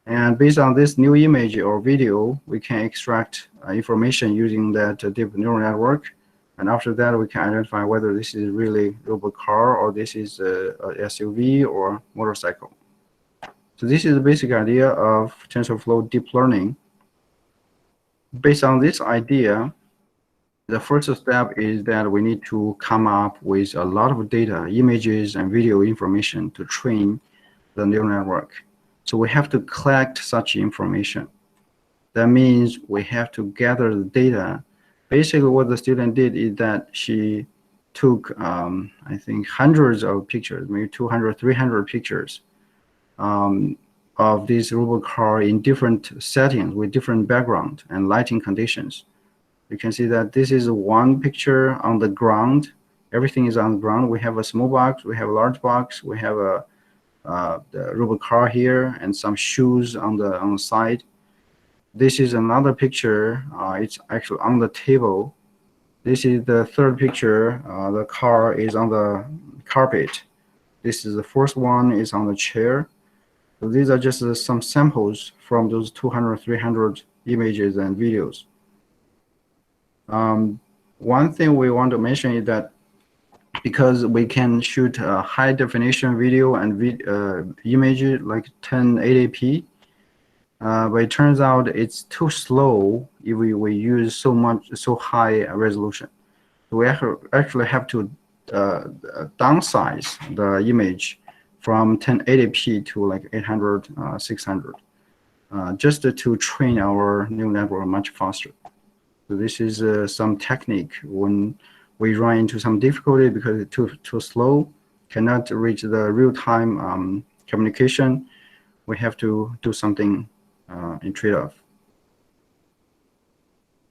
And based on this new image or video, we can extract information using that deep neural network. And after that, we can identify whether this is really robot car or this is a SUV or motorcycle. So this is the basic idea of TensorFlow deep learning. Based on this idea, the first step is that we need to come up with a lot of data, images and video information to train the neural network. So we have to collect such information. That means we have to gather the data. Basically, what the student did is that she took, I think, hundreds of pictures, maybe 200, 300 pictures of this robot car in different settings with different background and lighting conditions. You can see that this is one picture on the ground. Everything is on the ground. We have a small box, we have a large box, we have the robot car here and some shoes on the side. This is another picture. It's actually on the table. This is the third picture. The car is on the carpet. This is the first one is on the chair. So these are just some samples from those 200, 300 images and videos. One thing we want to mention is that because we can shoot a high definition video and image like 1080p, but it turns out it's too slow if we use so high resolution. So we actually have to downsize the image from 1080p to like 800, 600, just to train our neural network much faster. So this is some technique when we run into some difficulty because it's too slow, cannot reach the real-time communication. We have to do something in trade-off.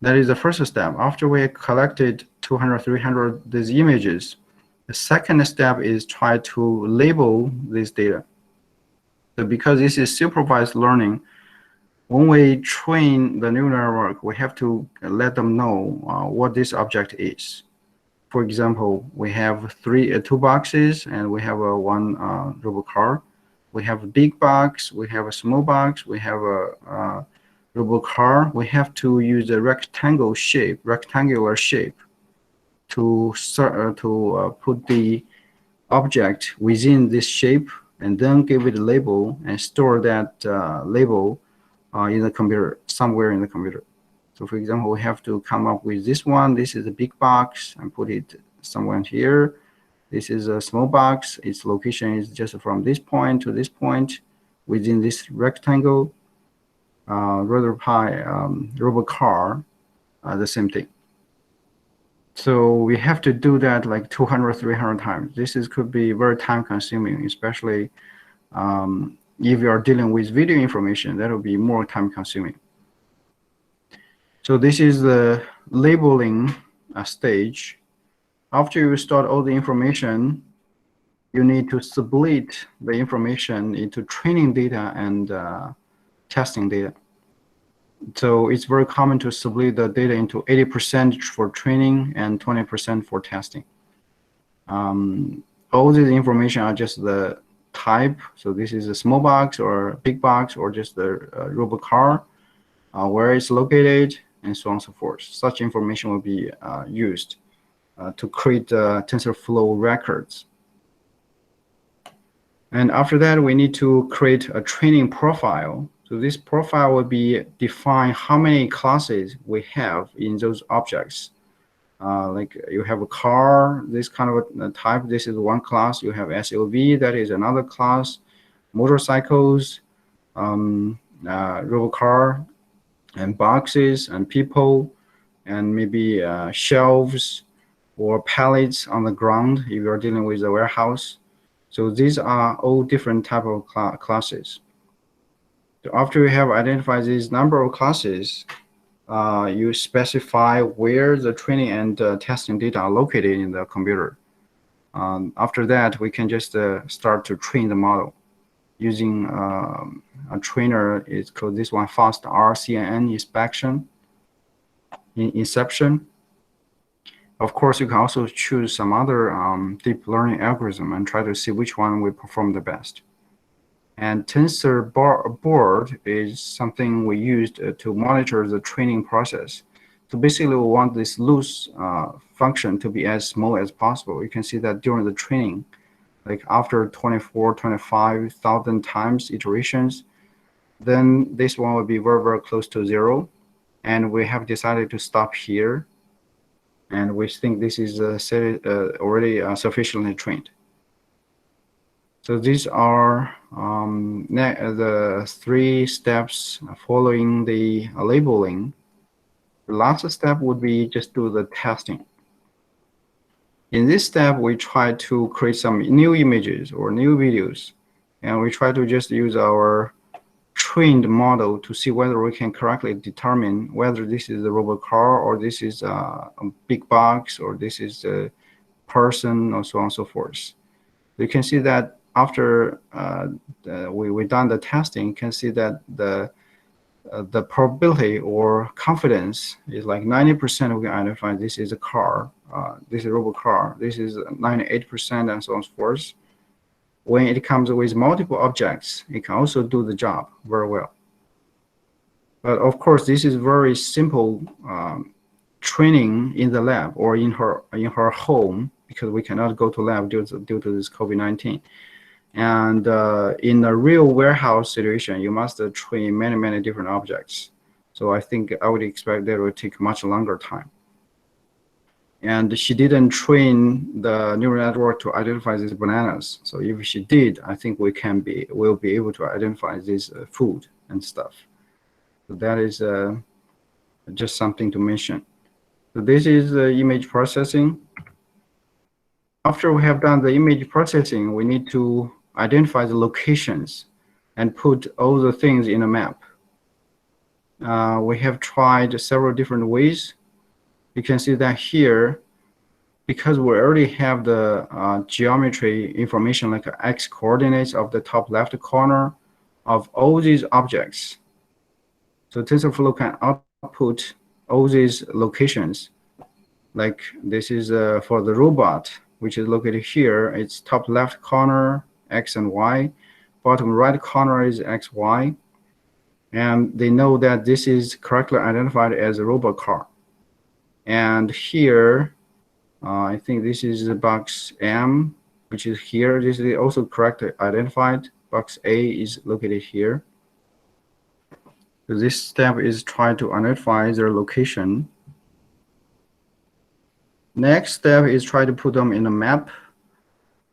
That is the first step. After we collected 200, 300 these images, the second step is try to label this data. So because this is supervised learning, when we train the neural network, we have to let them know what this object is. For example, we have two boxes and we have one robot car. We have a big box, we have a small box, we have a robot car. We have to use a rectangular shape to put the object within this shape and then give it a label and store that label in the computer, somewhere in the computer. So for example, we have to come up with this one. This is a big box and put it somewhere here. This is a small box. Its location is just from this point to this point within this rectangle. Raspberry Pi robot car, the same thing. So we have to do that like 200, 300 times. This could be very time consuming, especially if you are dealing with video information, that will be more time consuming. So this is the labeling stage. After you start all the information, you need to split the information into training data and testing data. So it's very common to split the data into 80% for training and 20% for testing. All this information are just the type. So this is a small box or big box or just the robot car, where it's located, and so on and so forth. Such information will be used to create TensorFlow records. And after that, we need to create a training profile. So this profile will be define how many classes we have in those objects. Like you have a car, this kind of a type, this is one class. You have SUV, that is another class. Motorcycles, robot car, and boxes, and people, and maybe shelves or pallets on the ground if you're dealing with a warehouse. So these are all different type of classes. So after you have identified this number of classes, you specify where the training and testing data are located in the computer. After that, we can just start to train the model using a trainer. It's called this one fast RCNN inception. Of course, you can also choose some other deep learning algorithm and try to see which one will perform the best. And tensor board is something we used to monitor the training process. So basically, we want this loose function to be as small as possible. You can see that during the training, like after 25,000 times iterations, then this one will be very, very close to 0. And we have decided to stop here. And we think this is already sufficiently trained. So these are the 3 steps following the labeling. The last step would be just do the testing. In this step, we try to create some new images or new videos, and we try to just use our trained model to see whether we can correctly determine whether this is a robot car, or this is a big box, or this is a person, or so on and so forth. You can see that after we done the testing, you can see that the probability or confidence is like 90% we can identify this is a car, this is a robot car, this is 98%, and so on and so forth. When it comes with multiple objects, it can also do the job very well. But of course, this is very simple training in the lab or in her home, because we cannot go to lab due to this COVID-19. And in a real warehouse situation, you must train many, many different objects. So I think I would expect that it would take much longer time. And she didn't train the neural network to identify these bananas. So if she did, I think we'll be able to identify this food and stuff. So that is just something to mention. So this is image processing. After we have done the image processing, we need to identify the locations and put all the things in a map. We have tried several different ways. You can see that here, because we already have the geometry information, like x coordinates of the top left corner of all these objects. So TensorFlow can output all these locations. Like this is for the robot, which is located here. It's top left corner, X and Y. Bottom right corner is X, Y. And they know that this is correctly identified as a robot car. And here, I think this is the box M, which is here. This is also correctly identified. Box A is located here. So this step is try to identify their location. Next step is try to put them in a map.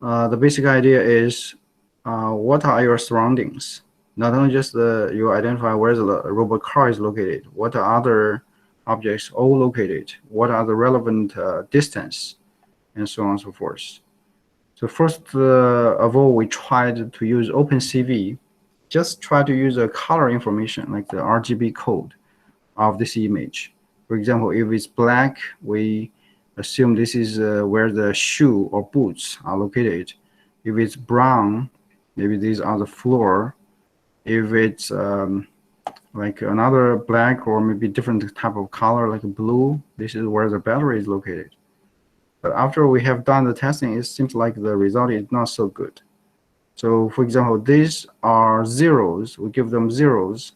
The basic idea is what are your surroundings? Not only just you identify where the robot car is located, what are other objects all located, what are the relevant distance, and so on and so forth. So first of all, we tried to use OpenCV. Just try to use a color information like the RGB code of this image. For example, if it's black, we assume this is where the shoe or boots are located. If it's brown, maybe these are the floor. If it's like another black or maybe different type of color like blue, this is where the battery is located. But after we have done the testing, it seems like the result is not so good. So for example, these are zeros. We give them zeros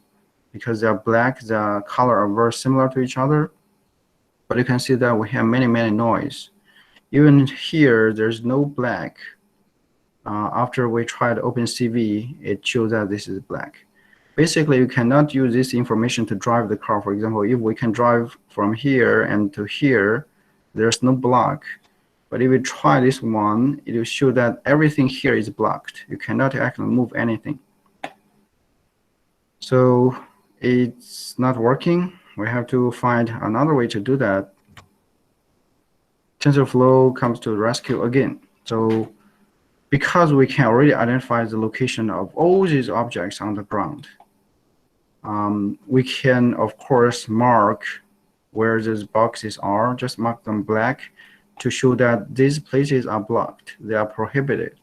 because they are black, the color are very similar to each other. But you can see that we have many noise. Even here, there's no black. After we tried OpenCV, it shows that this is black. Basically, you cannot use this information to drive the car. For example, if we can drive from here and to here, there's no block. But if we try this one, it will show that everything here is blocked. You cannot actually move anything. So it's not working. We have to find another way to do that. TensorFlow comes to the rescue again. So because we can already identify the location of all these objects on the ground, we can, of course, mark where these boxes are, just mark them black to show that these places are blocked. They are prohibited.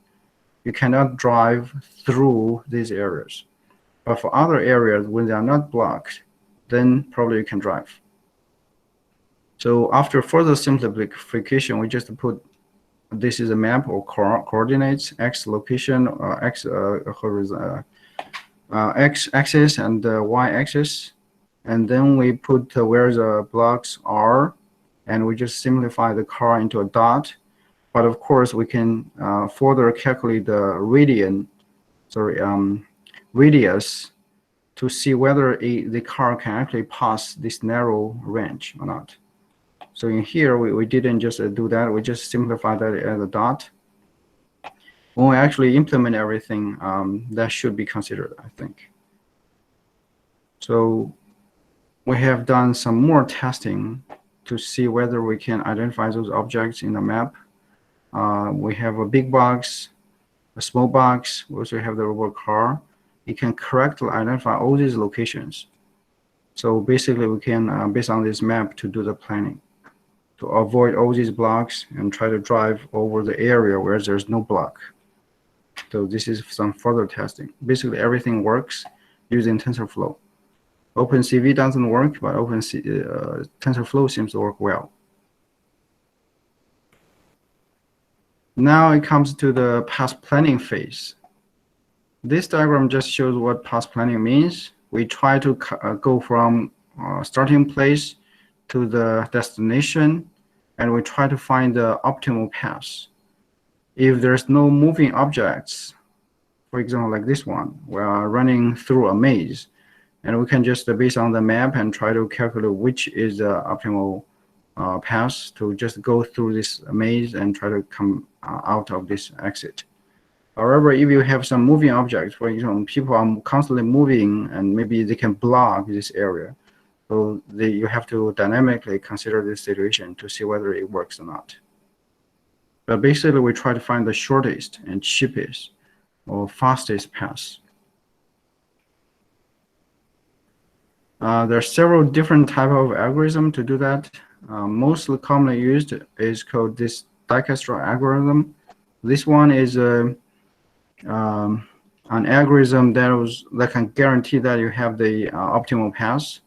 You cannot drive through these areas. But for other areas, when they are not blocked, then probably you can drive. So after further simplification, we just put this is a map or coordinates, x location, x axis and y axis, and then we put where the blocks are, and we just simplify the car into a dot. But of course, we can further calculate the radius to see whether the car can actually pass this narrow range or not. So in here, we didn't just do that. We just simplified that as a dot. When we actually implement everything, that should be considered, I think. So we have done some more testing to see whether we can identify those objects in the map. We have a big box, a small box. We also have the robot car. It can correctly identify all these locations. So basically, we can, based on this map, to do the planning, to avoid all these blocks and try to drive over the area where there's no block. So this is some further testing. Basically, everything works using TensorFlow. OpenCV doesn't work, but TensorFlow seems to work well. Now it comes to the path planning phase. This diagram just shows what path planning means. We try to go from starting place to the destination, and we try to find the optimal path. If there's no moving objects, for example, like this one, we are running through a maze, and we can just, based on the map, and try to calculate which is the optimal path to just go through this maze and try to come out of this exit. However, if you have some moving objects, for example, people are constantly moving and maybe they can block this area. So you have to dynamically consider this situation to see whether it works or not. But basically, we try to find the shortest and cheapest or fastest path. There are several different types of algorithms to do that. Most commonly used is called this Dijkstra algorithm. This one is an algorithm that can guarantee that you have the optimal path.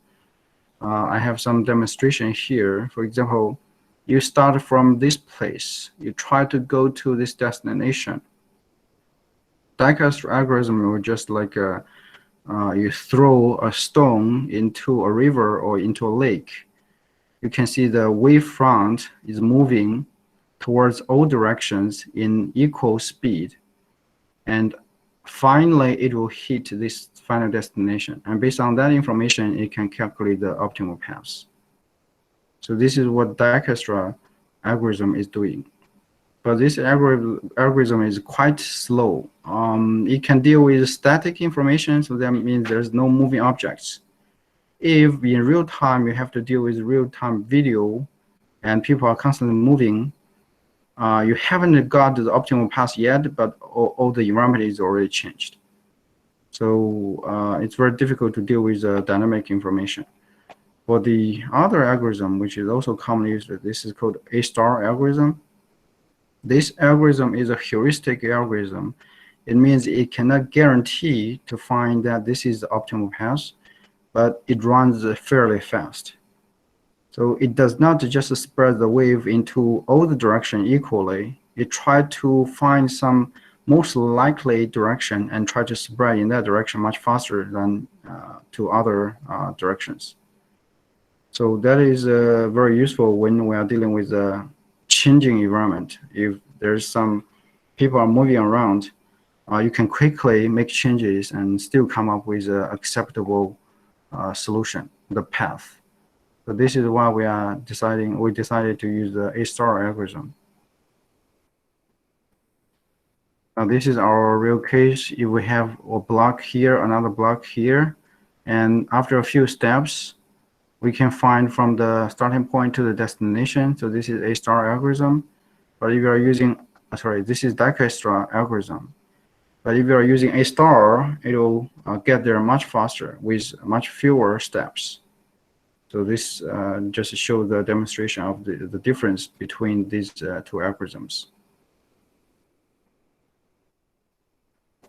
I have some demonstration here. For example, you start from this place. You try to go to this destination. Dijkstra algorithm will just like you throw a stone into a river or into a lake. You can see the wavefront is moving towards all directions in equal speed. And finally, it will hit this final destination. And based on that information, it can calculate the optimal path. So this is what Dijkstra algorithm is doing. But this algorithm is quite slow. It can deal with static information, so that means there's no moving objects. If in real time you have to deal with real-time video and people are constantly moving, you haven't got the optimal path yet, but all the environment is already changed. So it's very difficult to deal with dynamic information. For the other algorithm, which is also commonly used, this is called A-star algorithm. This algorithm is a heuristic algorithm. It means it cannot guarantee to find that this is the optimal path, but it runs fairly fast. So it does not just spread the wave into all the direction equally. It tried to find some most likely direction and try to spread in that direction much faster than to other directions. So that is very useful when we are dealing with a changing environment. If there's some people are moving around, you can quickly make changes and still come up with an acceptable solution, the path. So this is why we decided to use the A-star algorithm. Now this is our real case. If we have a block here, another block here, and after a few steps, we can find from the starting point to the destination. So this is A-star algorithm. But if you are using, this is Dijkstra algorithm. But if you are using A-star, it will get there much faster with much fewer steps. So this just shows the demonstration of the difference between these two algorithms.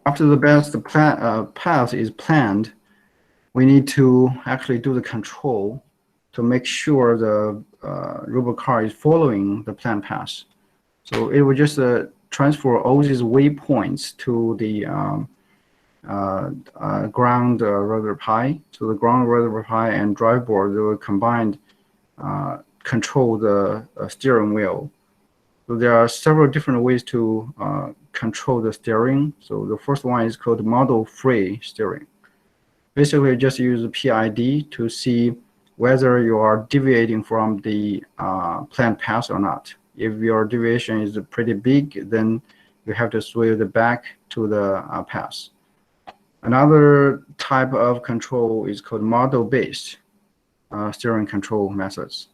After the best path is planned, we need to actually do the control to make sure the robot car is following the planned path. So it will just transfer all these waypoints to the ground Raspberry Pi. So the ground Raspberry Pi and drive board, they will combined control the steering wheel. So there are several different ways to control the steering. So the first one is called model-free steering. Basically, just use the PID to see whether you are deviating from the planned path or not. If your deviation is pretty big, then you have to sway it back to the path. Another type of control is called model-based steering control methods.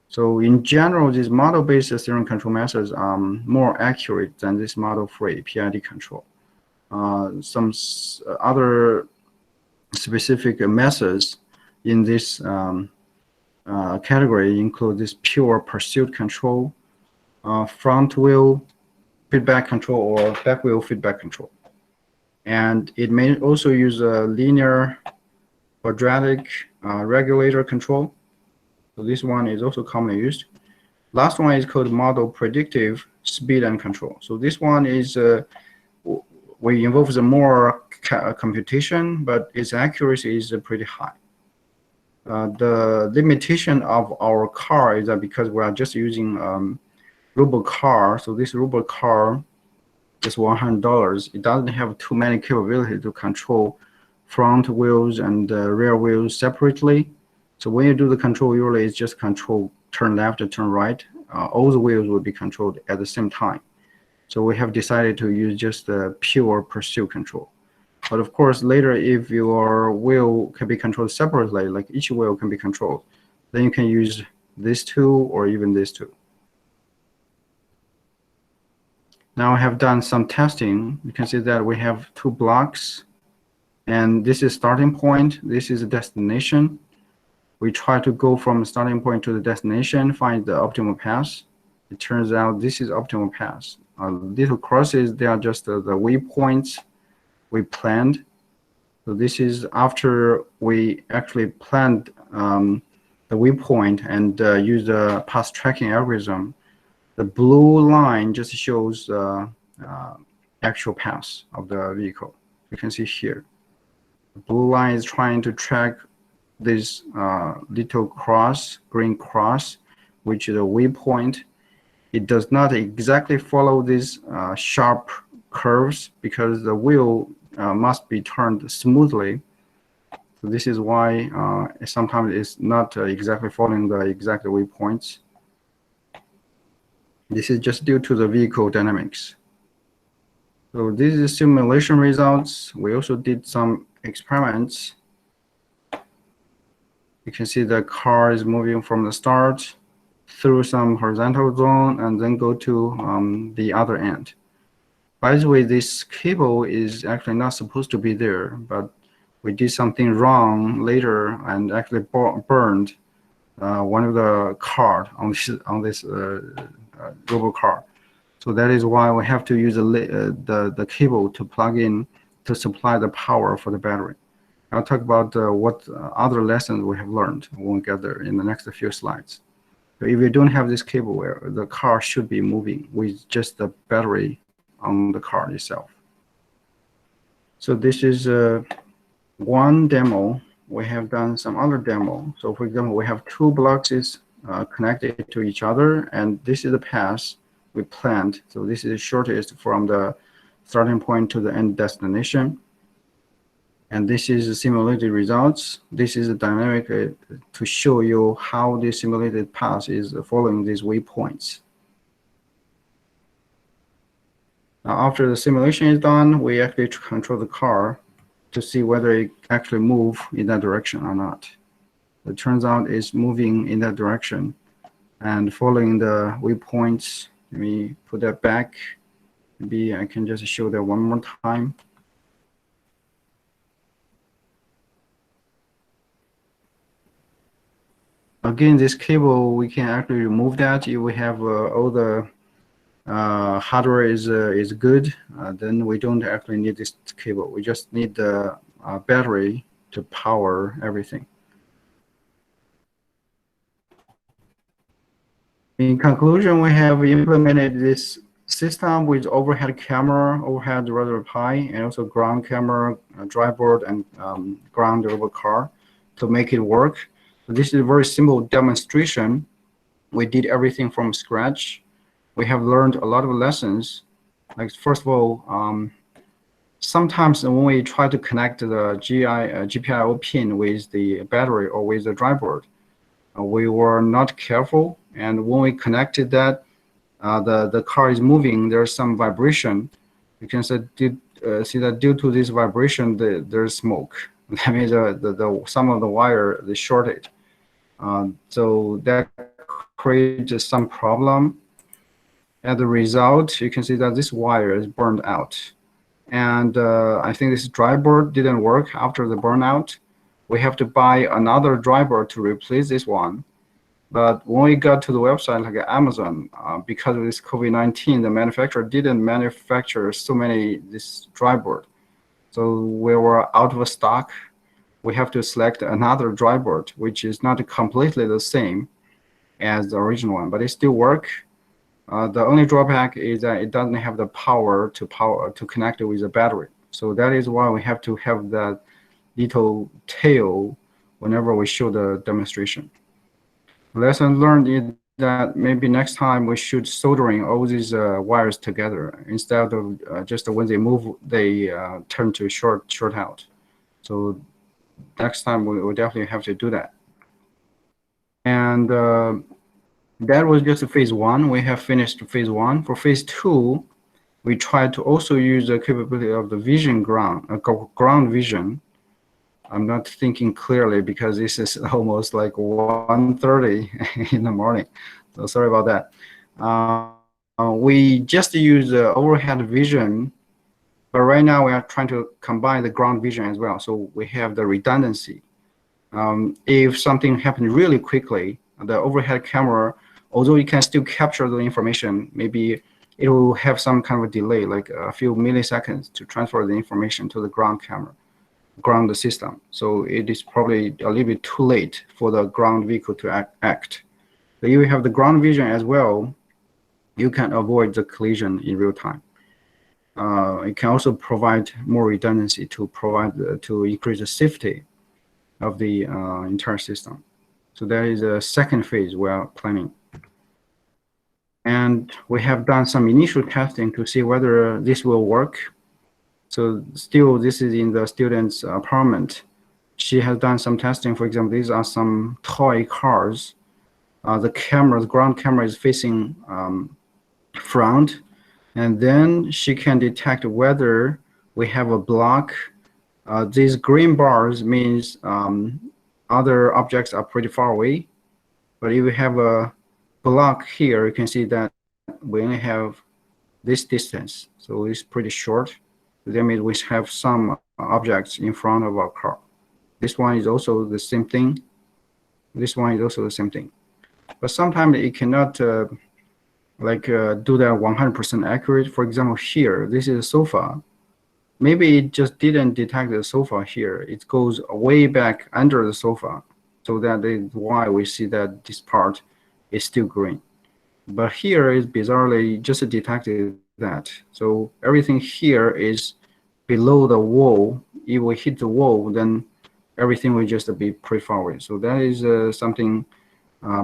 So in general, these model-based steering control methods are more accurate than this model-free PID control. Some other specific methods in this category include this pure pursuit control, front wheel feedback control, or back wheel feedback control. And it may also use a linear quadratic regulator control. So this one is also commonly used. Last one is called model predictive speed and control. So this one is we involve more computation, but its accuracy is pretty high. The limitation of our car is that because we are just using robot car, so this robot car is $100. It doesn't have too many capabilities to control front wheels and rear wheels separately. So when you do the control, usually it's just control turn left and turn right. All the wheels will be controlled at the same time. So we have decided to use just the pure pursuit control. But of course, later, if your wheel can be controlled separately, like each wheel can be controlled, then you can use this two or even this two. Now I have done some testing. You can see that we have two blocks, and this is starting point. This is a destination. We try to go from the starting point to the destination, find the optimal path. It turns out this is optimal path. Little crosses, they are just the waypoints we planned. So this is after we actually planned the waypoint and use the path tracking algorithm. The blue line just shows actual path of the vehicle. You can see here. The blue line is trying to track this little cross, green cross, which is a waypoint. It does not exactly follow these sharp curves because the wheel must be turned smoothly. So this is why sometimes it's not exactly following the exact waypoints. This is just due to the vehicle dynamics. So this is simulation results. We also did some experiments. You can see the car is moving from the start through some horizontal zone and then go to the other end. By the way, this cable is actually not supposed to be there, but we did something wrong later and actually burned one of the card on this robot car. So that is why we have to use the cable to plug in to supply the power for the battery. I'll talk about what other lessons we have learned when we get there in the next few slides. So if you don't have this cable, where the car should be moving with just the battery on the car itself. So this is one demo. We have done some other demo. So for example, we have two blocks connected to each other, and this is the path we planned. So this is the shortest from the starting point to the end destination. And this is the simulated results. This is a dynamic to show you how the simulated path is following these waypoints. Now, after the simulation is done, we actually control the car to see whether it actually moves in that direction or not. It turns out it's moving in that direction and following the waypoints. Let me put that back. Maybe I can just show that one more time. Again, this cable, we can actually remove that if we have all the hardware is good. Then we don't actually need this cable. We just need the battery to power everything. In conclusion, we have implemented this system with overhead camera, overhead Raspberry Pi, and also ground camera, drive board, and ground over car to make it work. This is a very simple demonstration. We did everything from scratch. We have learned a lot of lessons. Like, first of all, sometimes when we try to connect the GPIO pin with the battery or with the drive board, we were not careful. And when we connected that, the car is moving, there's some vibration. You can see that due to this vibration, there's smoke. That means some of the wire is shorted. So that creates some problem. As a result, you can see that this wire is burned out. And I think this drive board didn't work after the burnout. We have to buy another drive board to replace this one. But when we got to the website like Amazon, because of this COVID-19, the manufacturer didn't manufacture so many this drive board. So we were out of stock. We have to select another drive board, which is not completely the same as the original one, but it still works. The only drawback is that it doesn't have the power to connect it with the battery. So that is why we have to have that little tail whenever we show the demonstration. Lesson learned is that maybe next time we should soldering all these wires together instead of just when they move, they turn to short out. So next time we will definitely have to do that. And that was just phase one. We have finished phase one. For phase two, we tried to also use the capability of the vision ground vision. I'm not thinking clearly because this is almost like 1:30 in the morning. So sorry about that. We just use overhead vision, but right now we are trying to combine the ground vision as well. So we have the redundancy. If something happens really quickly, the overhead camera, although it can still capture the information, maybe it will have some kind of a delay, like a few milliseconds to transfer the information to the ground camera, ground system. So it is probably a little bit too late for the ground vehicle to act. But if you have the ground vision as well, you can avoid the collision in real time. It can also provide more redundancy to increase the safety of the entire system. So that is a second phase we are planning. And we have done some initial testing to see whether this will work. So still, this is in the student's apartment. She has done some testing. For example, these are some toy cars. The ground camera is facing front, and then she can detect whether we have a block. These green bars means other objects are pretty far away. But if we have a block here, you can see that we only have this distance. So it's pretty short. That means we have some objects in front of our car. This one is also the same thing. This one is also the same thing. But sometimes it cannot like do that 100% accurate. For example, here, this is a sofa. Maybe it just didn't detect the sofa here. It goes way back under the sofa. So that is why we see that this part is still green. But here is bizarrely just detected that. So everything here is below the wall. If we hit the wall, then everything will just be pretty far away. So that is something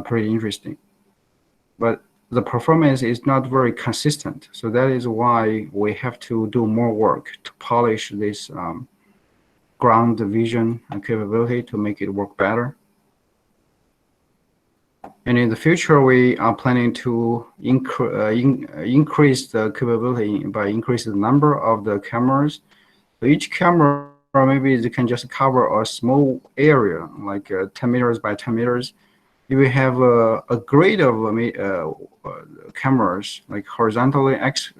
pretty interesting. But the performance is not very consistent. So that is why we have to do more work to polish this ground vision and capability to make it work better. And in the future, we are planning to increase the capability by increasing the number of the cameras. So each camera, maybe they can just cover a small area, like 10 meters by 10 meters. If we have a grid of cameras, like horizontally X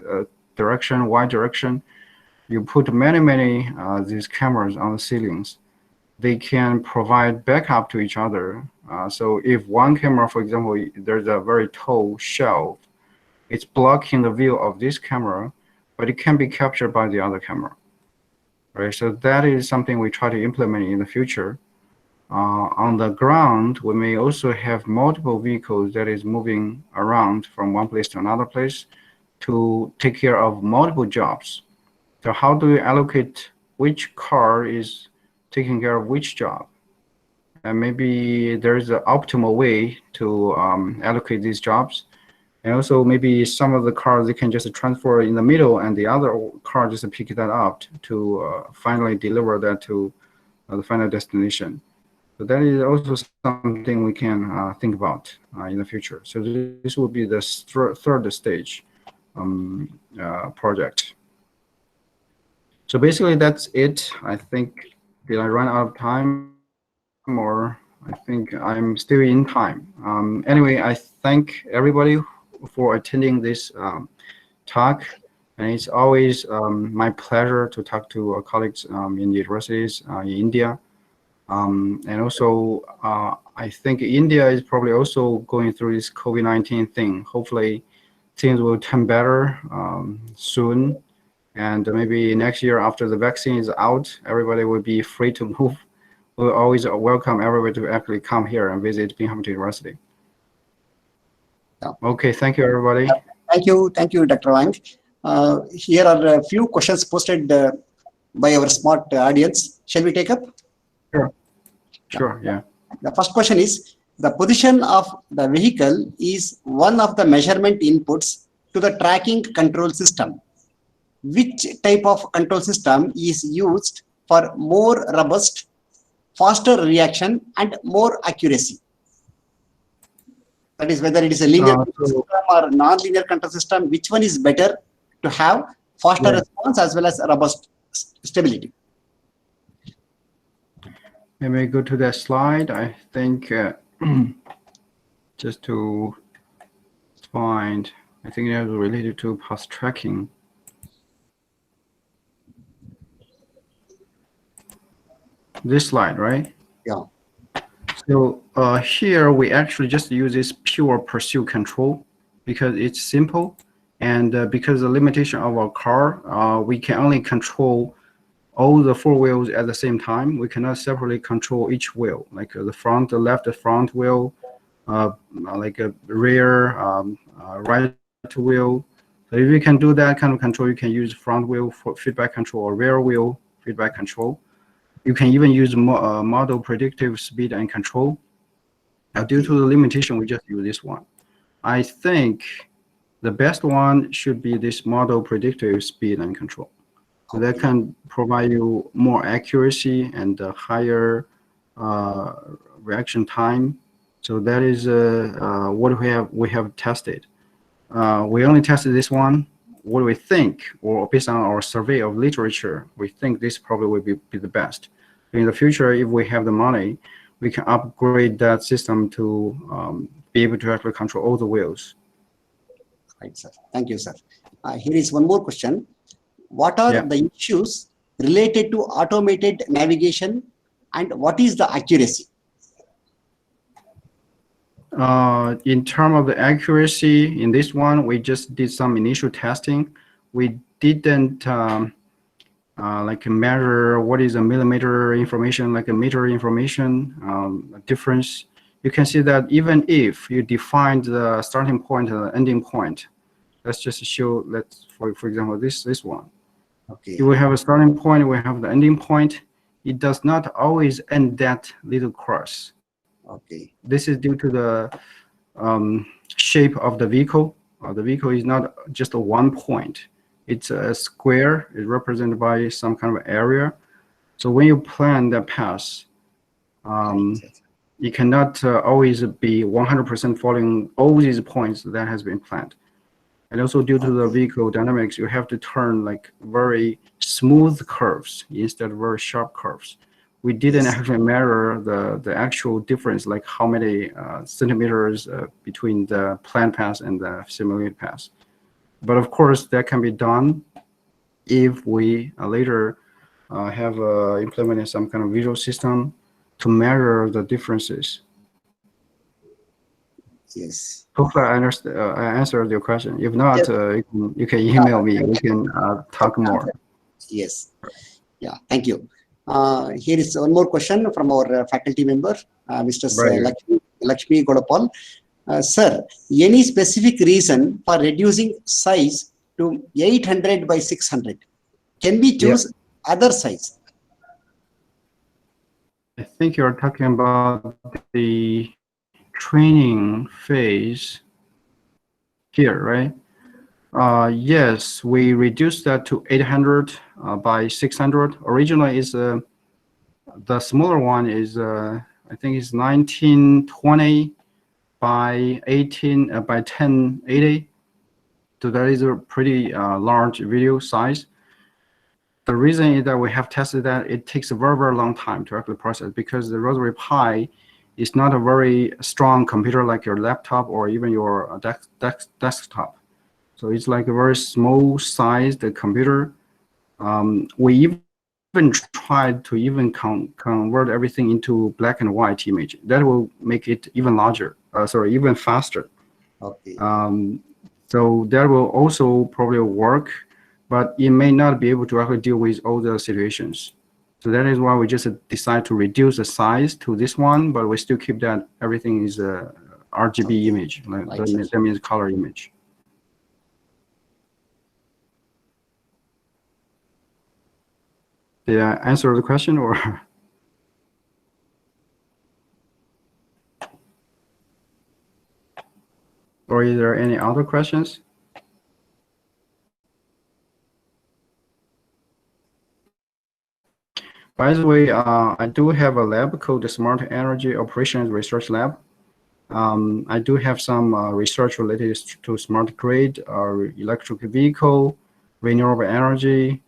direction, Y direction, you put many these cameras on the ceilings. They can provide backup to each other. So if one camera, for example, there's a very tall shelf, it's blocking the view of this camera, but it can be captured by the other camera, right? So that is something we try to implement in the future. On the ground, we may also have multiple vehicles that is moving around from one place to another place to take care of multiple jobs. So how do we allocate which car is taking care of which job? And maybe there's an optimal way to allocate these jobs. And also maybe some of the cars, they can just transfer in the middle and the other car just pick that up to finally deliver that to the final destination. So that is also something we can think about in the future. So this will be the third stage project. So basically that's it. I think, did I run out of time, or I think I'm still in time. Anyway, I thank everybody for attending this talk. And it's always my pleasure to talk to our colleagues in the universities in India. And also, I think India is probably also going through this COVID-19 thing. Hopefully, things will turn better soon. And maybe next year, after the vaccine is out, everybody will be free to move. We'll always welcome everybody to actually come here and visit Binghamton University. Yeah. Okay, thank you, everybody. Thank you, Dr. Wang. Here are a few questions posted by our smart audience. Shall we take up? Sure, yeah. The first question is, the position of the vehicle is one of the measurement inputs to the tracking control system. Which type of control system is used for more robust, faster reaction and more accuracy? That is, whether it is a linear system or non-linear control system, which one is better to have faster response as well as robust stability? Let me go to that slide. I think just to find, I think it is related to path tracking. This slide, right? Yeah. So here we actually just use this pure pursuit control because it's simple, and because the limitation of our car, we can only control all the four wheels at the same time. We cannot separately control each wheel, like the left front wheel, like a rear right wheel. So if you can do that kind of control, you can use front wheel for feedback control or rear wheel feedback control. You can even use model predictive speed and control. Due to the limitation, we just use this one. I think the best one should be this model predictive speed and control. So that can provide you more accuracy and higher reaction time. So that is what we have tested. We only tested this one. What do we think, or based on our survey of literature, we think this probably will be the best. In the future, if we have the money, we can upgrade that system to be able to actually control all the wheels. Right, sir. Thank you, sir. Here is one more question. What are the issues related to automated navigation, and what is the accuracy? In terms of the accuracy, in this one, we just did some initial testing. We didn't like measure what is a millimeter information, like a meter information difference. You can see that even if you define the starting point and the ending point, let's just show, for example, this one. Okay. If we have a starting point, we have the ending point. It does not always end that little cross. Okay. This is due to the shape of the vehicle. The vehicle is not just a one point. It's a square. It's represented by some kind of area. So when you plan that pass, you cannot always be 100% following all these points that has been planned. And also due to the vehicle dynamics, you have to turn like very smooth curves instead of very sharp curves. We didn't actually measure the actual difference, like how many centimeters between the planned pass and the simulated pass. But of course, that can be done if we later have implemented some kind of visual system to measure the differences. Yes. Hopefully, I understand. I answered your question. If not, you can email me. We can talk more. Yes. Yeah. Thank you. Here is one more question from our faculty member, Mr. Lakshmi Godapal. Sir, any specific reason for reducing size to 800 by 600? Can we choose other size? I think you're talking about the training phase here, right? Yes, we reduced that to 800 by 600. Originally, is the smaller one is I think it's 1920 by 18 by 1080. So that is a pretty large video size. The reason is that we have tested that it takes a very, very long time to actually process, because the Raspberry Pi is not a very strong computer like your laptop or even your desktop. So it's like a very small sized computer. We even tried to even convert everything into black and white image. That will make it even larger, even faster. Okay. So that will also probably work, but it may not be able to actually deal with all the situations. So that is why we just decide to reduce the size to this one, but we still keep that everything is a RGB image. That means color image. Did I answer the question, or? Or is there any other questions? By the way, I do have a lab called the Smart Energy Operations Research Lab. I do have some research related to smart grid, electric vehicle, renewable energy,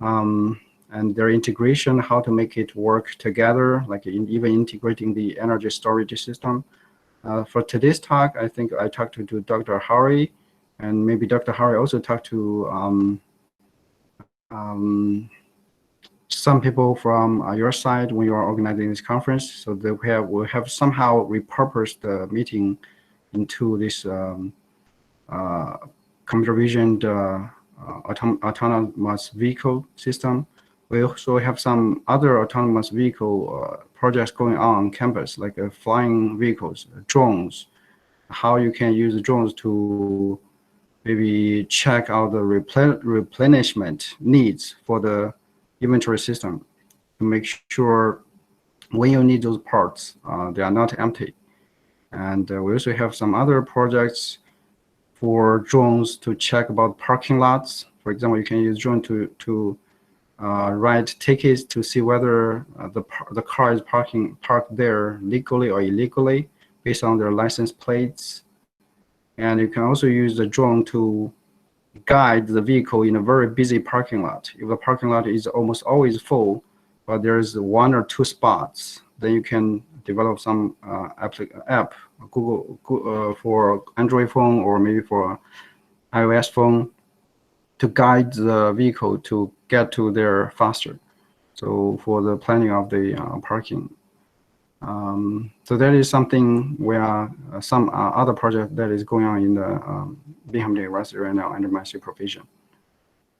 and their integration, how to make it work together, like even integrating the energy storage system. For today's talk, I think I talked to Dr. Hari, and maybe Dr. Hari also talked to some people from your side when you are organizing this conference. So that we have somehow repurposed the meeting into this computer vision autonomous vehicle system. We also have some other autonomous vehicle projects going on campus, like flying vehicles, drones, how you can use drones to maybe check out the replenishment needs for the inventory system to make sure when you need those parts, they are not empty. And we also have some other projects for drones to check about parking lots. For example, you can use drone to write tickets to see whether the car is parked there legally or illegally based on their license plates. And you can also use the drone to guide the vehicle in a very busy parking lot. If the parking lot is almost always full, but there's one or two spots, then you can develop some app, Google for Android phone or maybe for iOS phone, to guide the vehicle to get to there faster. So for the planning of the parking. So that is something where some other project that is going on in the Binghamton University right now under my supervision.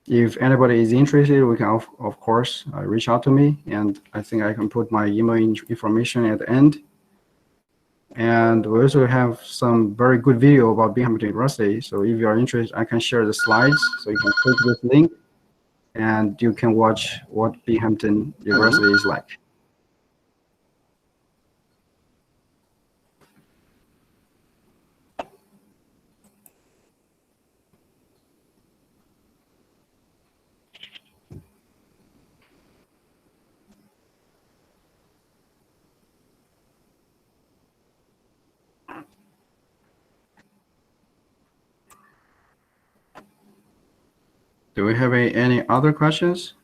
If anybody is interested, we can of course reach out to me, and I think I can put my email information at the end. And we also have some very good video about Binghamton University. So if you are interested, I can share the slides. So you can click this link and you can watch what Binghamton University is like. Do we have any other questions?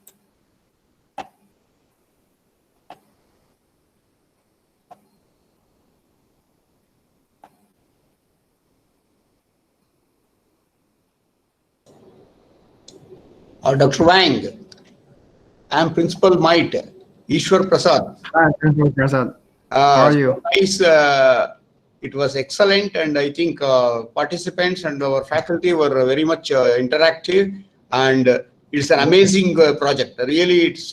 Dr. Wang, I am Principal MITE, Ishwar Prasad. Hi, Principal Prasad. How are you? Nice, it was excellent, and I think participants and our faculty were very much interactive, and it's an amazing project. Really, it's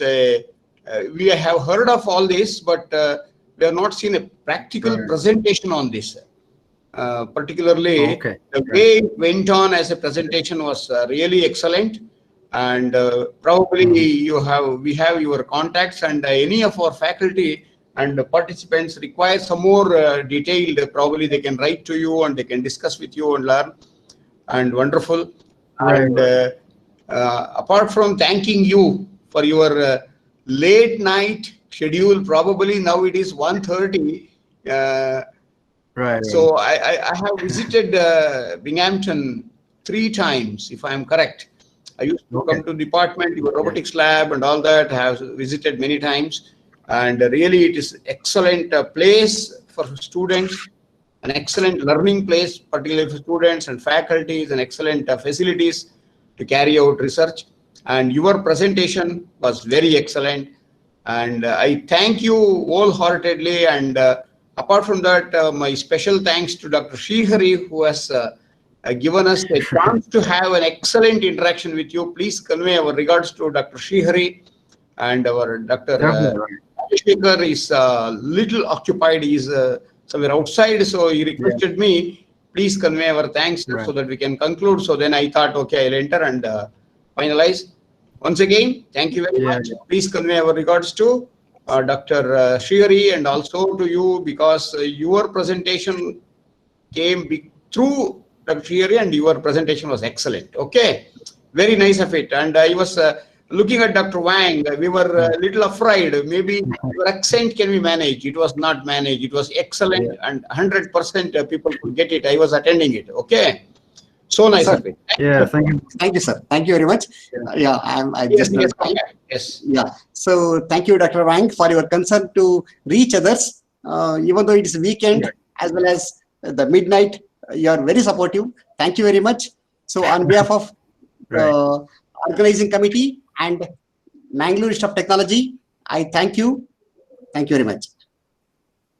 we have heard of all this, but we have not seen a practical presentation on this. Particularly, the way it went on as a presentation was really excellent. And probably we have your contacts, and any of our faculty and participants require some more detailed, probably they can write to you and they can discuss with you and learn. And wonderful. And apart from thanking you for your late night schedule, probably now it is 1:30. So I have visited Binghamton 3 times, if I am correct. I used to come to the department, your robotics lab and all that. I have visited many times, and really it is excellent place for students, an excellent learning place, particularly for students and faculties, and excellent facilities to carry out research. And your presentation was very excellent, and I thank you wholeheartedly. And apart from that, my special thanks to Dr. Srihari, who has given us a chance to have an excellent interaction with you. Please convey our regards to Dr. Srihari, and our Dr. Shekhar is little occupied. He is somewhere outside, so he requested me, please convey our thanks so that we can conclude. So then I thought, okay, I'll enter and finalize. Once again, thank you very much. Please convey our regards to Dr. Srihari, and also to you, because your presentation came through Dr. Srihari, and your presentation was excellent. Okay, very nice of it. And I was looking at Dr. Wang. We were a little afraid. Maybe your accent can be managed. It was not managed. It was excellent, and 100% people could get it. I was attending it. Okay, so nice of it. Thank you. Thank you, sir. Thank you very much. So thank you, Dr. Wang, for your concern to reach others, even though it is weekend as well as the midnight. You are very supportive. Thank you very much. So on behalf of organizing committee and Mangalore Institute of Technology, I thank you. Thank you very much.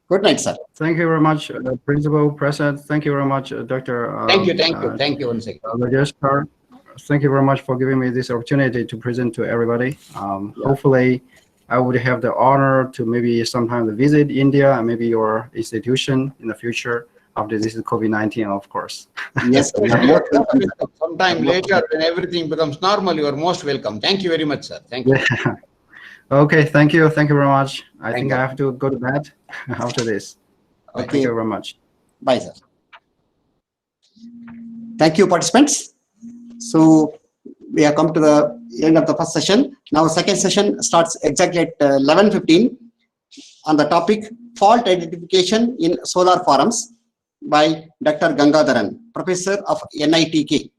Good night, sir. Thank you very much, Principal Prasad. Thank you very much, Dr. Thank you once again. Rajeshkar. Thank you very much for giving me this opportunity to present to everybody. Hopefully, I would have the honor to maybe sometime visit India and maybe your institution in the future. After this is COVID-19, of course. Yes. Sometime later, when everything becomes normal, you are most welcome. Thank you very much, sir. Thank you. Okay, thank you. Thank you very much. I think I have to go to bed after this. Okay. Thank you very much. Bye, sir. Thank you, participants. So we have come to the end of the first session. Now, second session starts exactly at 11:15 on the topic fault identification in solar farms by Dr. Gangadharan, Professor of NITK.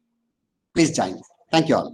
Please join. Thank you all.